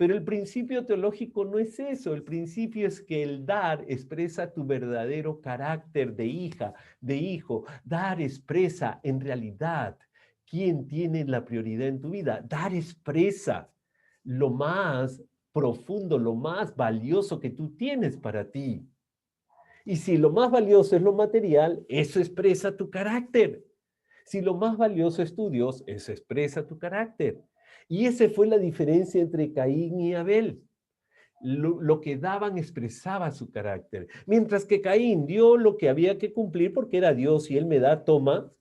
pero el principio teológico no es eso. El principio es que el dar expresa tu verdadero carácter de hija, de hijo. Dar expresa en realidad quién tiene la prioridad en tu vida. Dar expresa lo más profundo, lo más valioso que tú tienes para ti. Y si lo más valioso es lo material, eso expresa tu carácter. Si lo más valioso es tu Dios, eso expresa tu carácter. Y esa fue la diferencia entre Caín y Abel. Lo que daban expresaba su carácter. Mientras que Caín dio lo que había que cumplir porque era Dios y él me da, toma,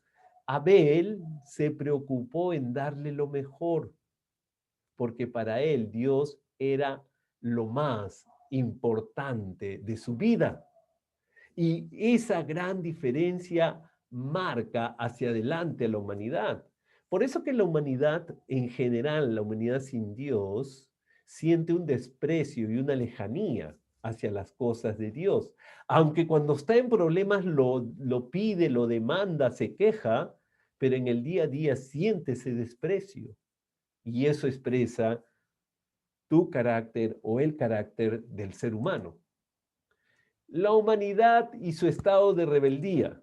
Abel se preocupó en darle lo mejor porque para él Dios era lo más importante de su vida. Y esa gran diferencia marca hacia adelante a la humanidad. Por eso que la humanidad en general, la humanidad sin Dios, siente un desprecio y una lejanía hacia las cosas de Dios. Aunque cuando está en problemas lo pide, lo demanda, se queja, pero en el día a día siente ese desprecio. Y eso expresa tu carácter o el carácter del ser humano. La humanidad y su estado de rebeldía.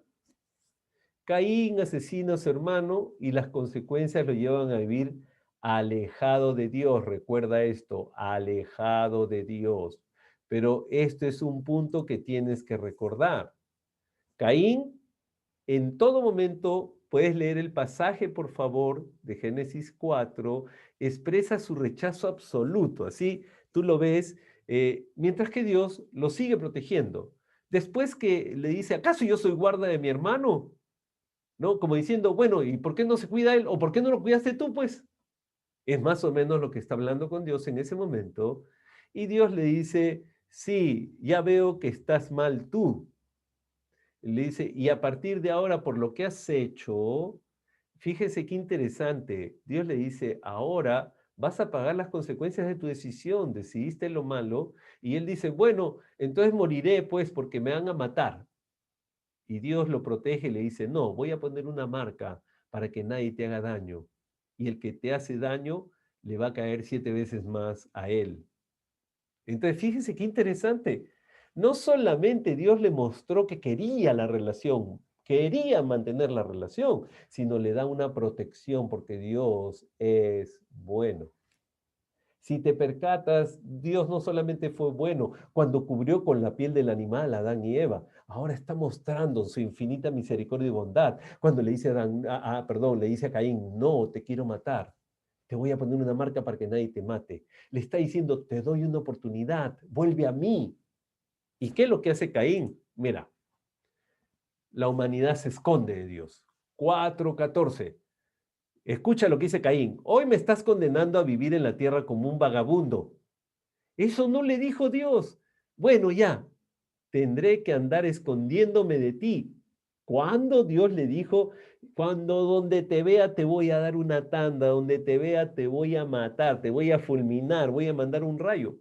Caín asesina a su hermano y las consecuencias lo llevan a vivir alejado de Dios. Recuerda esto, alejado de Dios. Pero esto es un punto que tienes que recordar. Caín, en todo momento, puedes leer el pasaje, por favor, de Génesis 4, expresa su rechazo absoluto. Así tú lo ves, mientras que Dios lo sigue protegiendo. Después que le dice, ¿acaso yo soy guarda de mi hermano? ¿No? Como diciendo, bueno, ¿y por qué no se cuida él? ¿O por qué no lo cuidaste tú, pues? Es más o menos lo que está hablando con Dios en ese momento. Y Dios le dice, sí, ya veo que estás mal tú. Le dice, y a partir de ahora, por lo que has hecho, fíjese qué interesante. Dios le dice, ahora vas a pagar las consecuencias de tu decisión, decidiste lo malo. Y él dice, bueno, entonces moriré, pues, porque me van a matar. Y Dios lo protege y le dice, no, voy a poner una marca para que nadie te haga daño. Y el que te hace daño le va a caer 7 veces más a él. Entonces, fíjense qué interesante. No solamente Dios le mostró que quería la relación, quería mantener la relación, sino le da una protección porque Dios es bueno. Si te percatas, Dios no solamente fue bueno cuando cubrió con la piel del animal a Adán y Eva, ahora está mostrando su infinita misericordia y bondad. Cuando le dice a Adán, le dice a Caín, no, te quiero matar. Te voy a poner una marca para que nadie te mate. Le está diciendo, te doy una oportunidad, vuelve a mí. ¿Y qué es lo que hace Caín? Mira, la humanidad se esconde de Dios. 4:14. Escucha lo que dice Caín. Hoy me estás condenando a vivir en la tierra como un vagabundo. Eso no le dijo Dios. Bueno, ya, tendré que andar escondiéndome de ti. ¿Cuándo Dios le dijo, cuando donde te vea te voy a dar una tanda, donde te vea te voy a matar, te voy a fulminar, voy a mandar un rayo?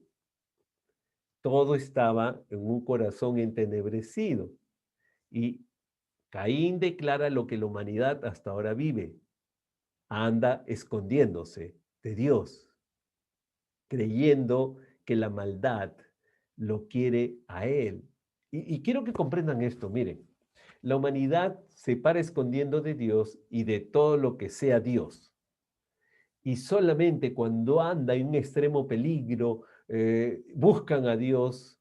Todo estaba en un corazón entenebrecido. Y Caín declara lo que la humanidad hasta ahora vive. Anda escondiéndose de Dios, creyendo que la maldad lo quiere a él. Y quiero que comprendan esto, miren, la humanidad se para escondiendo de Dios y de todo lo que sea Dios. Y solamente cuando anda en un extremo peligro, buscan a Dios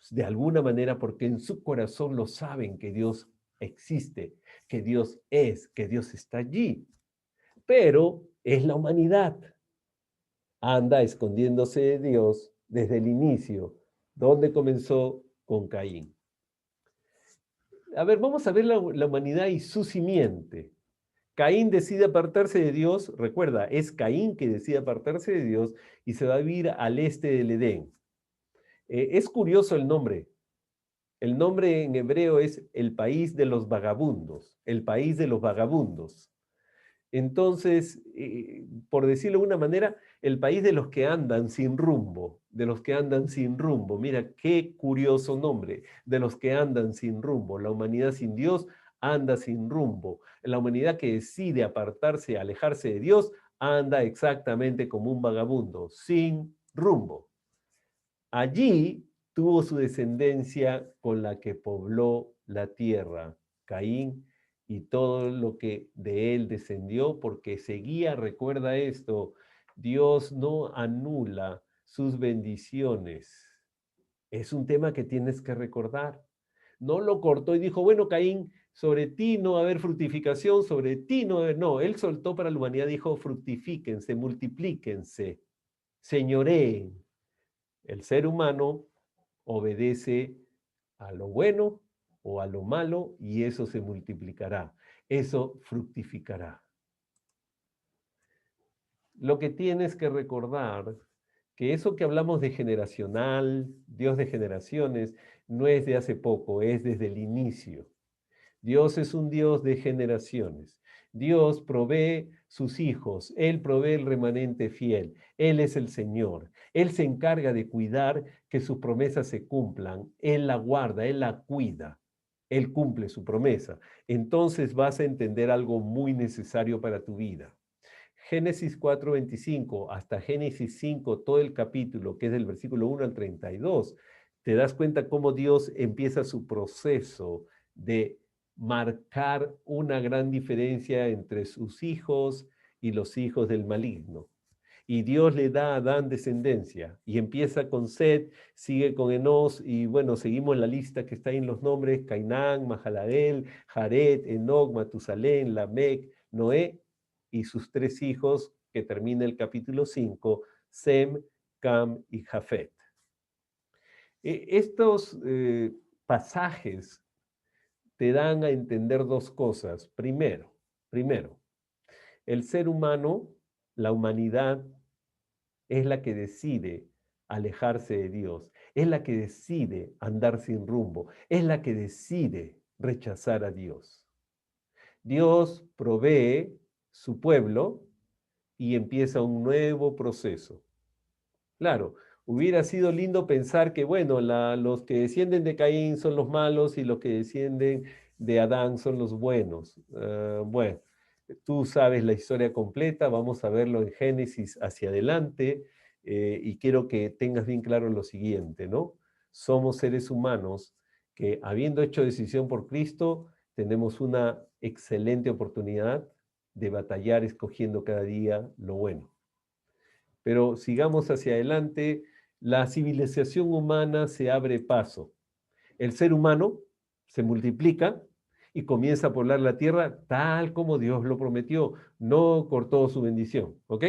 de alguna manera porque en su corazón lo saben que Dios existe, que Dios es, que Dios está allí. Pero es la humanidad. Anda escondiéndose de Dios desde el inicio, donde comenzó con Caín. A ver, vamos a ver la humanidad y su simiente. Caín decide apartarse de Dios, recuerda, es Caín que decide apartarse de Dios y se va a vivir al este del Edén. Es curioso el nombre. El nombre en hebreo es el país de los vagabundos, el país de los vagabundos. Entonces, por decirlo de una manera, el país de los que andan sin rumbo, de los que andan sin rumbo. Mira, qué curioso nombre, de los que andan sin rumbo. La humanidad sin Dios anda sin rumbo. La humanidad que decide apartarse, alejarse de Dios, anda exactamente como un vagabundo, sin rumbo. Allí tuvo su descendencia con la que pobló la tierra, Caín y todo lo que de él descendió, porque seguía, recuerda esto, Dios no anula sus bendiciones. Es un tema que tienes que recordar. No lo cortó y dijo, bueno, Caín, sobre ti no va a haber fructificación, sobre ti no va a haber... No, él soltó para la humanidad, dijo, fructifíquense, multiplíquense, señoreen. El ser humano obedece a lo bueno o a lo malo y eso se multiplicará, eso fructificará. Lo que tienes que recordar que eso que hablamos de generacional, Dios de generaciones, no es de hace poco, es desde el inicio. Dios es un Dios de generaciones. Dios provee sus hijos, Él provee el remanente fiel, Él es el Señor. Él se encarga de cuidar que sus promesas se cumplan, Él la guarda, Él la cuida, Él cumple su promesa. Entonces vas a entender algo muy necesario para tu vida. Génesis 4:25 hasta Génesis 5, todo el capítulo, que es del versículo 1 al 32, te das cuenta cómo Dios empieza su proceso de marcar una gran diferencia entre sus hijos y los hijos del maligno. Y Dios le da a Adán descendencia y empieza con Set, sigue con Enos y bueno, seguimos la lista que está ahí en los nombres: Cainán, Mahalaleel, Jared, Enoc, Matusalén, Lamec, Noé y sus tres hijos, que termina el capítulo 5, Sem, Cam y Jafet. Estos pasajes te dan a entender dos cosas. Primero, el ser humano, la humanidad, es la que decide alejarse de Dios, es la que decide andar sin rumbo, es la que decide rechazar a Dios. Dios provee su pueblo y empieza un nuevo proceso. Claro, hubiera sido lindo pensar que, bueno, los que descienden de Caín son los malos y los que descienden de Adán son los buenos. Bueno, tú sabes la historia completa, vamos a verlo en Génesis hacia adelante, y quiero que tengas bien claro lo siguiente, ¿no? Somos seres humanos que, habiendo hecho decisión por Cristo, tenemos una excelente oportunidad de batallar escogiendo cada día lo bueno. Pero sigamos hacia adelante, la civilización humana se abre paso. El ser humano se multiplica y comienza a poblar la tierra tal como Dios lo prometió. No cortó su bendición, ¿ok?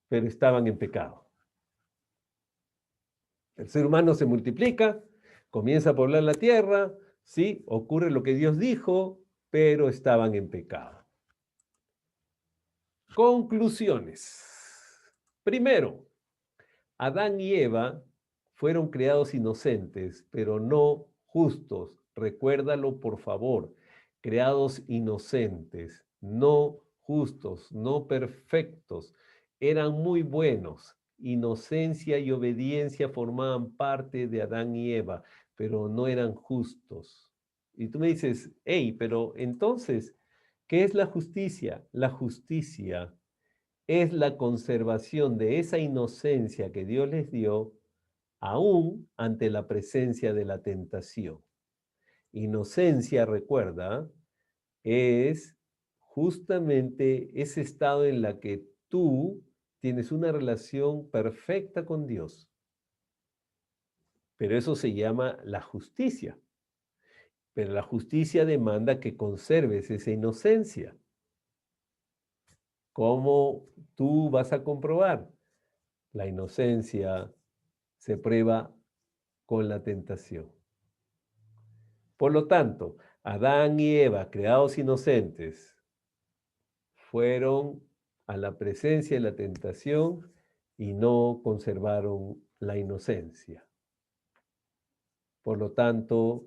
Pero estaban en pecado. El ser humano se multiplica, comienza a poblar la tierra, ¿sí? Ocurre lo que Dios dijo, pero estaban en pecado. Conclusiones. Primero, Adán y Eva fueron creados inocentes, pero no justos. Recuérdalo, por favor. Creados inocentes, no justos, no perfectos. Eran muy buenos. Inocencia y obediencia formaban parte de Adán y Eva, pero no eran justos. Y tú me dices, hey, pero entonces, ¿qué es la justicia? La justicia es la conservación de esa inocencia que Dios les dio, aún ante la presencia de la tentación. Inocencia, recuerda, es justamente ese estado en la que tú tienes una relación perfecta con Dios. Pero eso se llama la justicia. Pero la justicia demanda que conserves esa inocencia. ¿Cómo tú vas a comprobar? La inocencia se prueba con la tentación. Por lo tanto, Adán y Eva, creados inocentes, fueron a la presencia de la tentación y no conservaron la inocencia. Por lo tanto,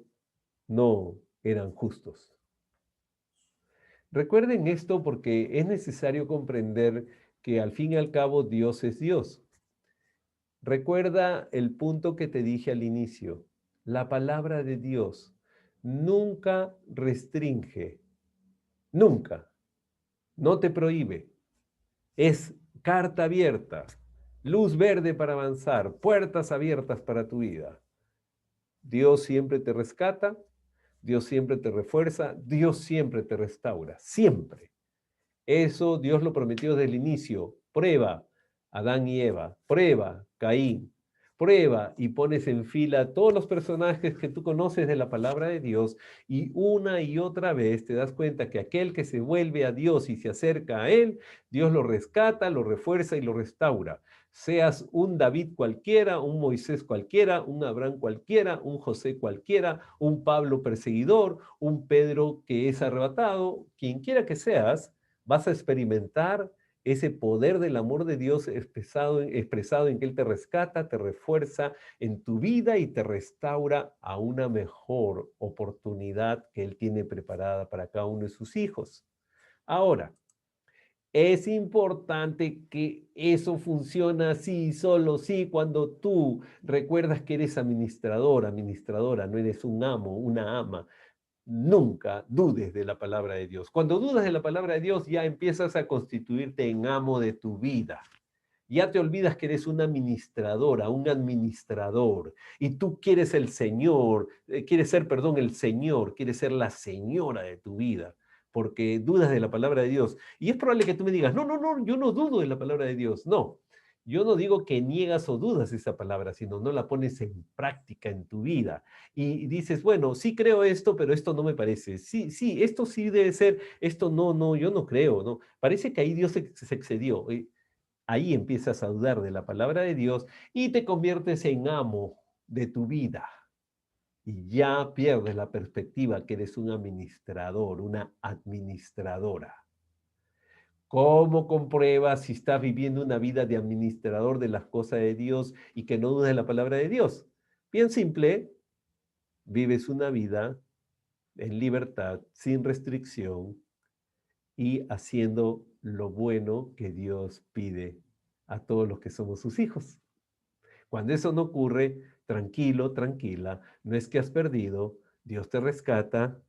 no eran justos. Recuerden esto porque es necesario comprender que al fin y al cabo Dios es Dios. Recuerda el punto que te dije al inicio. La palabra de Dios nunca restringe, nunca, no te prohíbe. Es carta abierta, luz verde para avanzar, puertas abiertas para tu vida. Dios siempre te rescata, Dios siempre te refuerza, Dios siempre te restaura, siempre. Eso Dios lo prometió desde el inicio. Prueba, Adán y Eva, prueba, Caín, prueba y pones en fila todos los personajes que tú conoces de la palabra de Dios, y una y otra vez te das cuenta que aquel que se vuelve a Dios y se acerca a Él, Dios lo rescata, lo refuerza y lo restaura. Seas un David cualquiera, un Moisés cualquiera, un Abraham cualquiera, un José cualquiera, un Pablo perseguidor, un Pedro que es arrebatado, quien quiera que seas, vas a experimentar ese poder del amor de Dios expresado en que Él te rescata, te refuerza en tu vida y te restaura a una mejor oportunidad que Él tiene preparada para cada uno de sus hijos. Ahora, es importante que eso funcione así, solo sí, cuando tú recuerdas que eres administrador, administradora, no eres un amo, una ama. Nunca dudes de la palabra de Dios. Cuando dudas de la palabra de Dios, ya empiezas a constituirte en amo de tu vida. Ya te olvidas que eres una administradora, un administrador, y tú quieres el Señor, quieres ser, perdón, el Señor, quieres ser la señora de tu vida, porque dudas de la palabra de Dios. Y es probable que tú me digas, no, no, no, yo no dudo de la palabra de Dios. No, yo no digo que niegas o dudas esa palabra, sino no la pones en práctica en tu vida. Y dices, bueno, sí creo esto, pero esto no me parece. Sí, sí, esto sí debe ser, esto no, no, yo no creo, no. Parece que ahí Dios se excedió. Ahí empiezas a dudar de la palabra de Dios y te conviertes en amo de tu vida. Y ya pierdes la perspectiva que eres un administrador, una administradora. ¿Cómo compruebas si estás viviendo una vida de administrador de las cosas de Dios y que no dudas de la palabra de Dios? Bien simple, vives una vida en libertad, sin restricción y haciendo lo bueno que Dios pide a todos los que somos sus hijos. Cuando eso no ocurre, tranquilo, tranquila, no es que has perdido, Dios te rescata,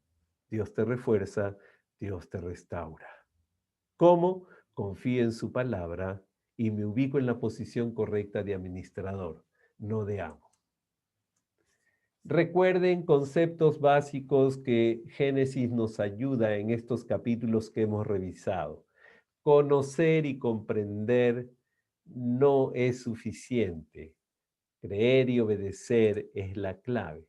Dios te refuerza, Dios te restaura. ¿Cómo? Confío en su palabra y me ubico en la posición correcta de administrador, no de amo. Recuerden conceptos básicos que Génesis nos ayuda en estos capítulos que hemos revisado. Conocer y comprender no es suficiente. Creer y obedecer es la clave.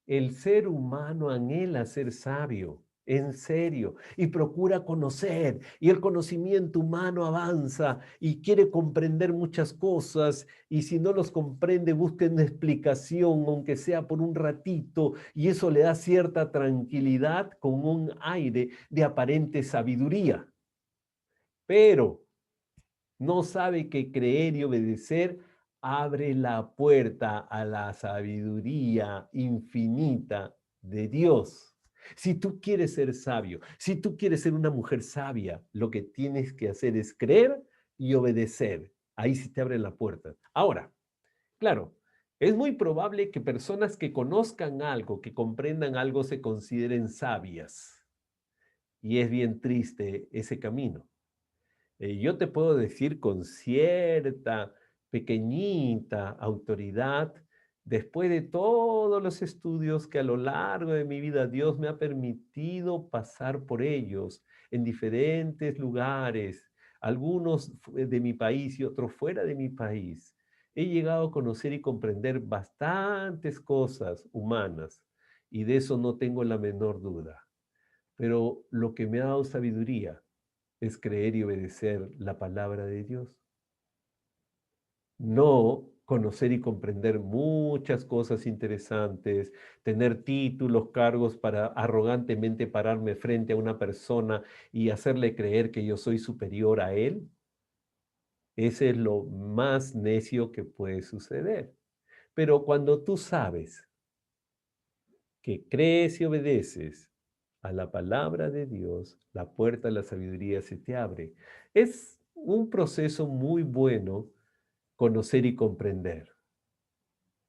El ser humano anhela ser sabio, en serio, y procura conocer, y el conocimiento humano avanza y quiere comprender muchas cosas, y si no los comprende, busca una explicación, aunque sea por un ratito, y eso le da cierta tranquilidad con un aire de aparente sabiduría. Pero no sabe que creer y obedecer abre la puerta a la sabiduría infinita de Dios. Si tú quieres ser sabio, si tú quieres ser una mujer sabia, lo que tienes que hacer es creer y obedecer. Ahí sí te abre la puerta. Ahora, claro, es muy probable que personas que conozcan algo, que comprendan algo, se consideren sabias. Y es bien triste ese camino. Yo te puedo decir con cierta pequeñita autoridad, después de todos los estudios que a lo largo de mi vida Dios me ha permitido pasar por ellos en diferentes lugares, algunos de mi país y otros fuera de mi país, he llegado a conocer y comprender bastantes cosas humanas y de eso no tengo la menor duda. Pero lo que me ha dado sabiduría es creer y obedecer la palabra de Dios. No conocer y comprender muchas cosas interesantes, tener títulos, cargos para arrogantemente pararme frente a una persona y hacerle creer que yo soy superior a él. Ese es lo más necio que puede suceder. Pero cuando tú sabes que crees y obedeces a la palabra de Dios, la puerta de la sabiduría se te abre. Es un proceso muy bueno conocer y comprender.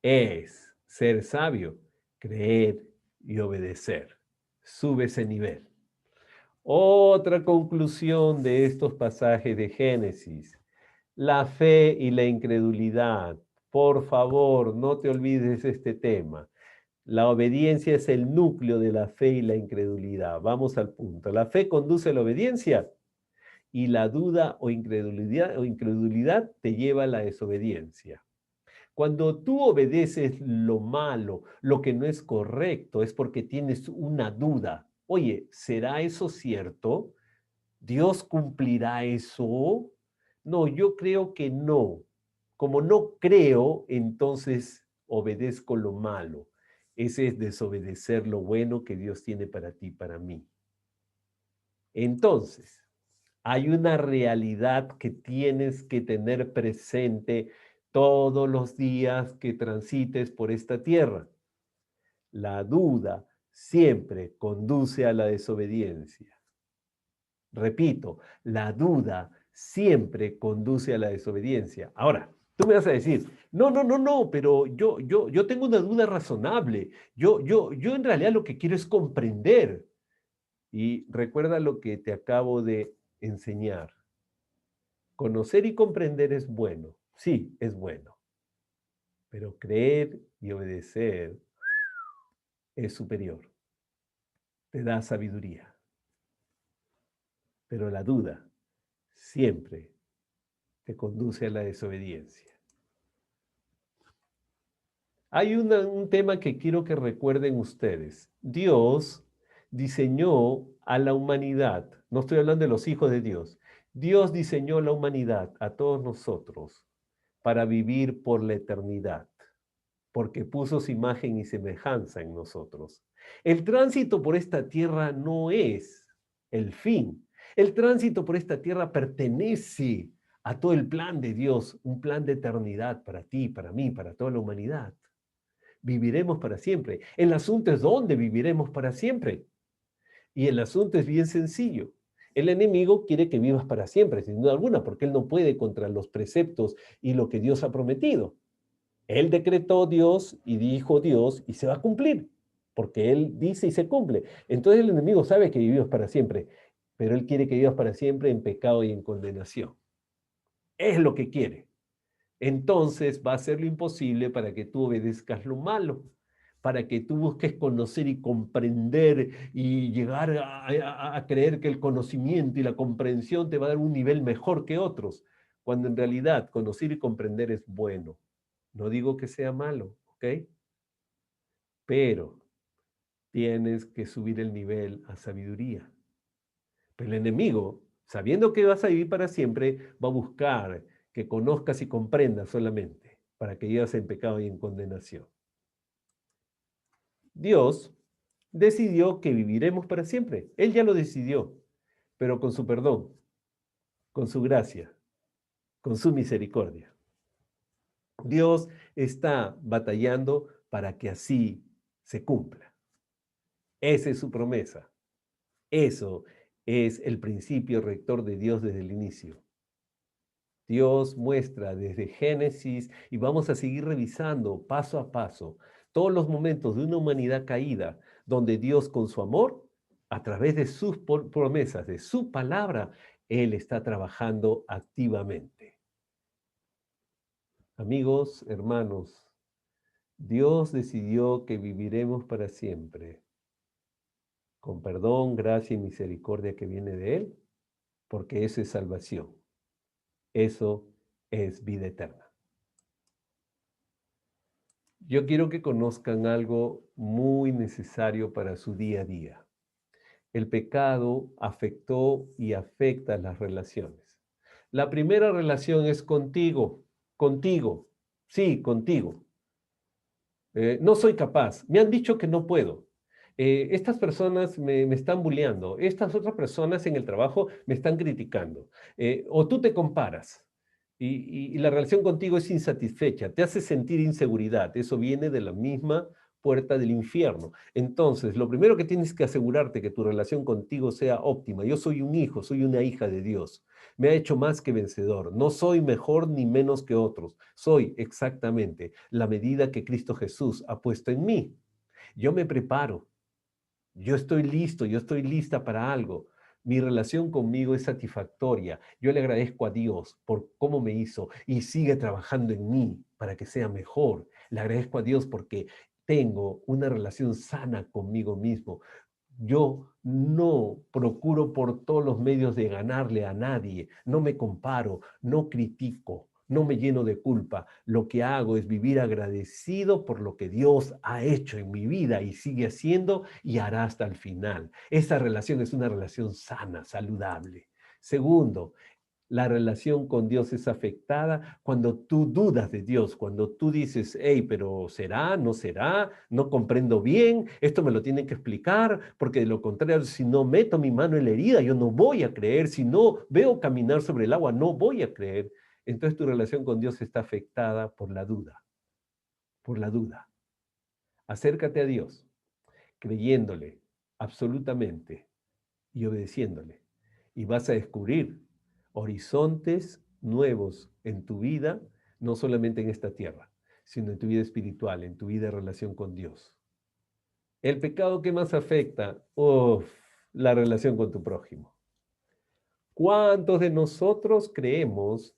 Es ser sabio, creer y obedecer. Sube ese nivel. Otra conclusión de estos pasajes de Génesis. La fe y la incredulidad. Por favor, no te olvides de este tema. La obediencia es el núcleo de la fe y la incredulidad. Vamos al punto. La fe conduce a la obediencia y la duda o incredulidad te lleva a la desobediencia. Cuando tú obedeces lo malo, lo que no es correcto, es porque tienes una duda. Oye, ¿será eso cierto? ¿Dios cumplirá eso? No, yo creo que no. Como no creo, entonces obedezco lo malo. Ese es desobedecer lo bueno que Dios tiene para ti, para mí. Entonces, Hay una realidad que tienes que tener presente todos los días que transites por esta tierra. La duda siempre conduce a la desobediencia. Repito, la duda siempre conduce a la desobediencia. Ahora, tú me vas a decir, no, no, no, no, pero yo tengo una duda razonable. Yo en realidad lo que quiero es comprender. Y recuerda lo que te acabo de enseñar. Conocer y comprender es bueno. Sí, es bueno. Pero creer y obedecer es superior. Te da sabiduría. Pero la duda siempre te conduce a la desobediencia. Hay un tema que quiero que recuerden ustedes. Dios diseñó a la humanidad, no estoy hablando de los hijos de Dios, Dios diseñó a la humanidad, a todos nosotros, para vivir por la eternidad, porque puso su imagen y semejanza en nosotros. El tránsito por esta tierra no es el fin. El tránsito por esta tierra pertenece a todo el plan de Dios, un plan de eternidad para ti, para mí, para toda la humanidad. Viviremos para siempre. El asunto es dónde viviremos para siempre. Y el asunto es bien sencillo. El enemigo quiere que vivas para siempre, sin duda alguna, porque él no puede contra los preceptos y lo que Dios ha prometido. Él decretó Dios y dijo Dios y se va a cumplir, porque él dice y se cumple. Entonces el enemigo sabe que vivimos para siempre, pero él quiere que vivas para siempre en pecado y en condenación. Es lo que quiere. Entonces va a ser lo imposible para que tú obedezcas lo malo, para que tú busques conocer y comprender y llegar a creer que el conocimiento y la comprensión te va a dar un nivel mejor que otros, cuando en realidad conocer y comprender es bueno. No digo que sea malo, ¿ok? Pero tienes que subir el nivel a sabiduría. Pero el enemigo, sabiendo que vas a vivir para siempre, va a buscar que conozcas y comprendas solamente, para que vivas en pecado y en condenación. Dios decidió que viviremos para siempre. Él ya lo decidió, pero con su perdón, con su gracia, con su misericordia. Dios está batallando para que así se cumpla. Esa es su promesa. Eso es el principio rector de Dios desde el inicio. Dios muestra desde Génesis y vamos a seguir revisando paso a paso todos los momentos de una humanidad caída, donde Dios con su amor, a través de sus promesas, de su palabra, Él está trabajando activamente. Amigos, hermanos, Dios decidió que viviremos para siempre, con perdón, gracia y misericordia que viene de Él, porque eso es salvación. Eso es vida eterna. Yo quiero que conozcan algo muy necesario para su día a día. El pecado afectó y afecta las relaciones. La primera relación es contigo, contigo, sí, contigo. No soy capaz, me han dicho que no puedo. Estas personas me están bulleando, estas otras personas en el trabajo me están criticando. O tú te comparas y la relación contigo es insatisfecha, te hace sentir inseguridad, eso viene de la misma puerta del infierno. Entonces, lo primero que tienes que asegurarte que tu relación contigo sea óptima. Yo soy un hijo, soy una hija de Dios. Me ha hecho más que vencedor. No soy mejor ni menos que otros. Soy exactamente la medida que Cristo Jesús ha puesto en mí. Yo me preparo. Yo estoy listo, yo estoy lista para algo. Mi relación conmigo es satisfactoria. Yo le agradezco a Dios por cómo me hizo y sigue trabajando en mí para que sea mejor. Le agradezco a Dios porque tengo una relación sana conmigo mismo. Yo no procuro por todos los medios de ganarle a nadie, no me comparo, no critico, no me lleno de culpa. Lo que hago es vivir agradecido por lo que Dios ha hecho en mi vida y sigue haciendo y hará hasta el final. Esa relación es una relación sana, saludable. Segundo, La relación con Dios es afectada cuando tú dudas de Dios, cuando tú dices, hey, pero ¿será? ¿No será? No comprendo bien, esto me lo tienen que explicar, porque de lo contrario, si no meto mi mano en la herida, yo no voy a creer, si no veo caminar sobre el agua, no voy a creer. Entonces tu relación con Dios está afectada por la duda, por la duda. Acércate a Dios, creyéndole absolutamente y obedeciéndole. Y vas a descubrir horizontes nuevos en tu vida, no solamente en esta tierra, sino en tu vida espiritual, en tu vida de relación con Dios. El pecado que más afecta, uf, la relación con tu prójimo. ¿Cuántos de nosotros creemos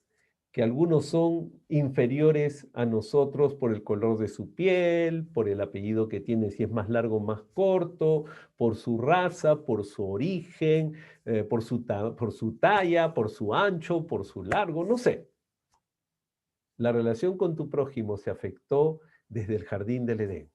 que algunos son inferiores a nosotros por el color de su piel, por el apellido que tiene, si es más largo o más corto, por su raza, por su origen, por su talla, por su ancho, por su largo, no sé? La relación con tu prójimo se afectó desde el jardín del Edén.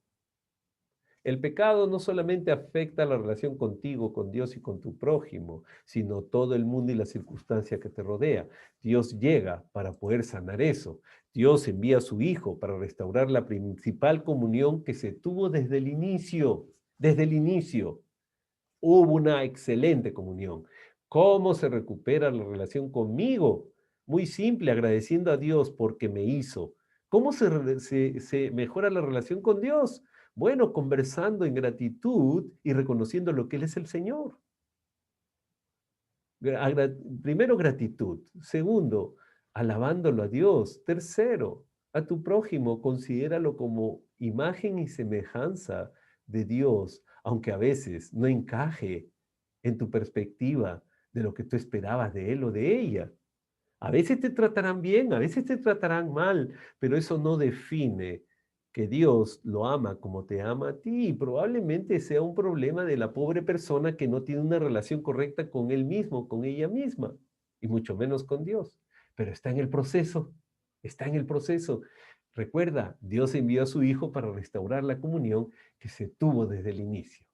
El pecado no solamente afecta la relación contigo, con Dios y con tu prójimo, sino todo el mundo y la circunstancia que te rodea. Dios llega para poder sanar eso. Dios envía a su Hijo para restaurar la principal comunión que se tuvo desde el inicio. Desde el inicio hubo una excelente comunión. ¿Cómo se recupera la relación conmigo? Muy simple, agradeciendo a Dios porque me hizo. ¿Cómo se mejora la relación con Dios? Bueno, conversando en gratitud y reconociendo lo que Él es el Señor. Primero, gratitud. Segundo, alabándolo a Dios. Tercero, a tu prójimo, considéralo como imagen y semejanza de Dios, aunque a veces no encaje en tu perspectiva de lo que tú esperabas de él o de ella. A veces te tratarán bien, a veces te tratarán mal, pero eso no define que Dios lo ama como te ama a ti. Y probablemente sea un problema de la pobre persona que no tiene una relación correcta con él mismo, con ella misma, y mucho menos con Dios. Pero está en el proceso, está en el proceso. Recuerda, Dios envió a su Hijo para restaurar la comunión que se tuvo desde el inicio.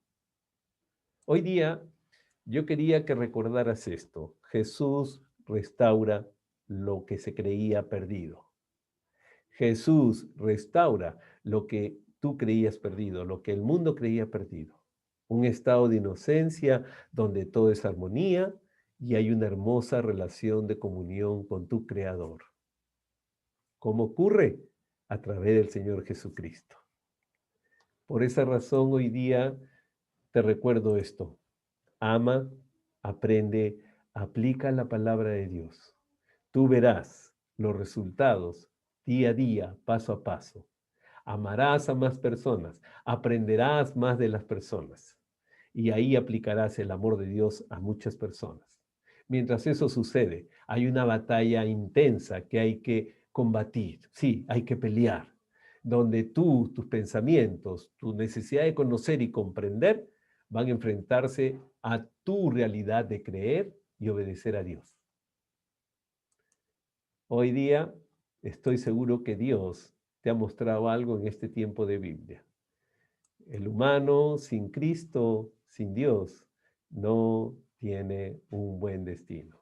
Hoy día yo quería que recordaras esto. Jesús restaura lo que se creía perdido. Jesús restaura lo que tú creías perdido, lo que el mundo creía perdido. Un estado de inocencia donde todo es armonía y hay una hermosa relación de comunión con tu Creador. ¿Cómo ocurre? A través del Señor Jesucristo. Por esa razón hoy día te recuerdo esto. Ama, aprende, aplica la palabra de Dios. Tú verás los resultados día a día, paso a paso. Amarás a más personas, aprenderás más de las personas y ahí aplicarás el amor de Dios a muchas personas. Mientras eso sucede, hay una batalla intensa que hay que combatir, sí, hay que pelear, donde tú, tus pensamientos, tu necesidad de conocer y comprender van a enfrentarse a tu realidad de creer y obedecer a Dios. Hoy día estoy seguro que Dios te ha mostrado algo en este tiempo de Biblia. El humano sin Cristo, sin Dios, no tiene un buen destino.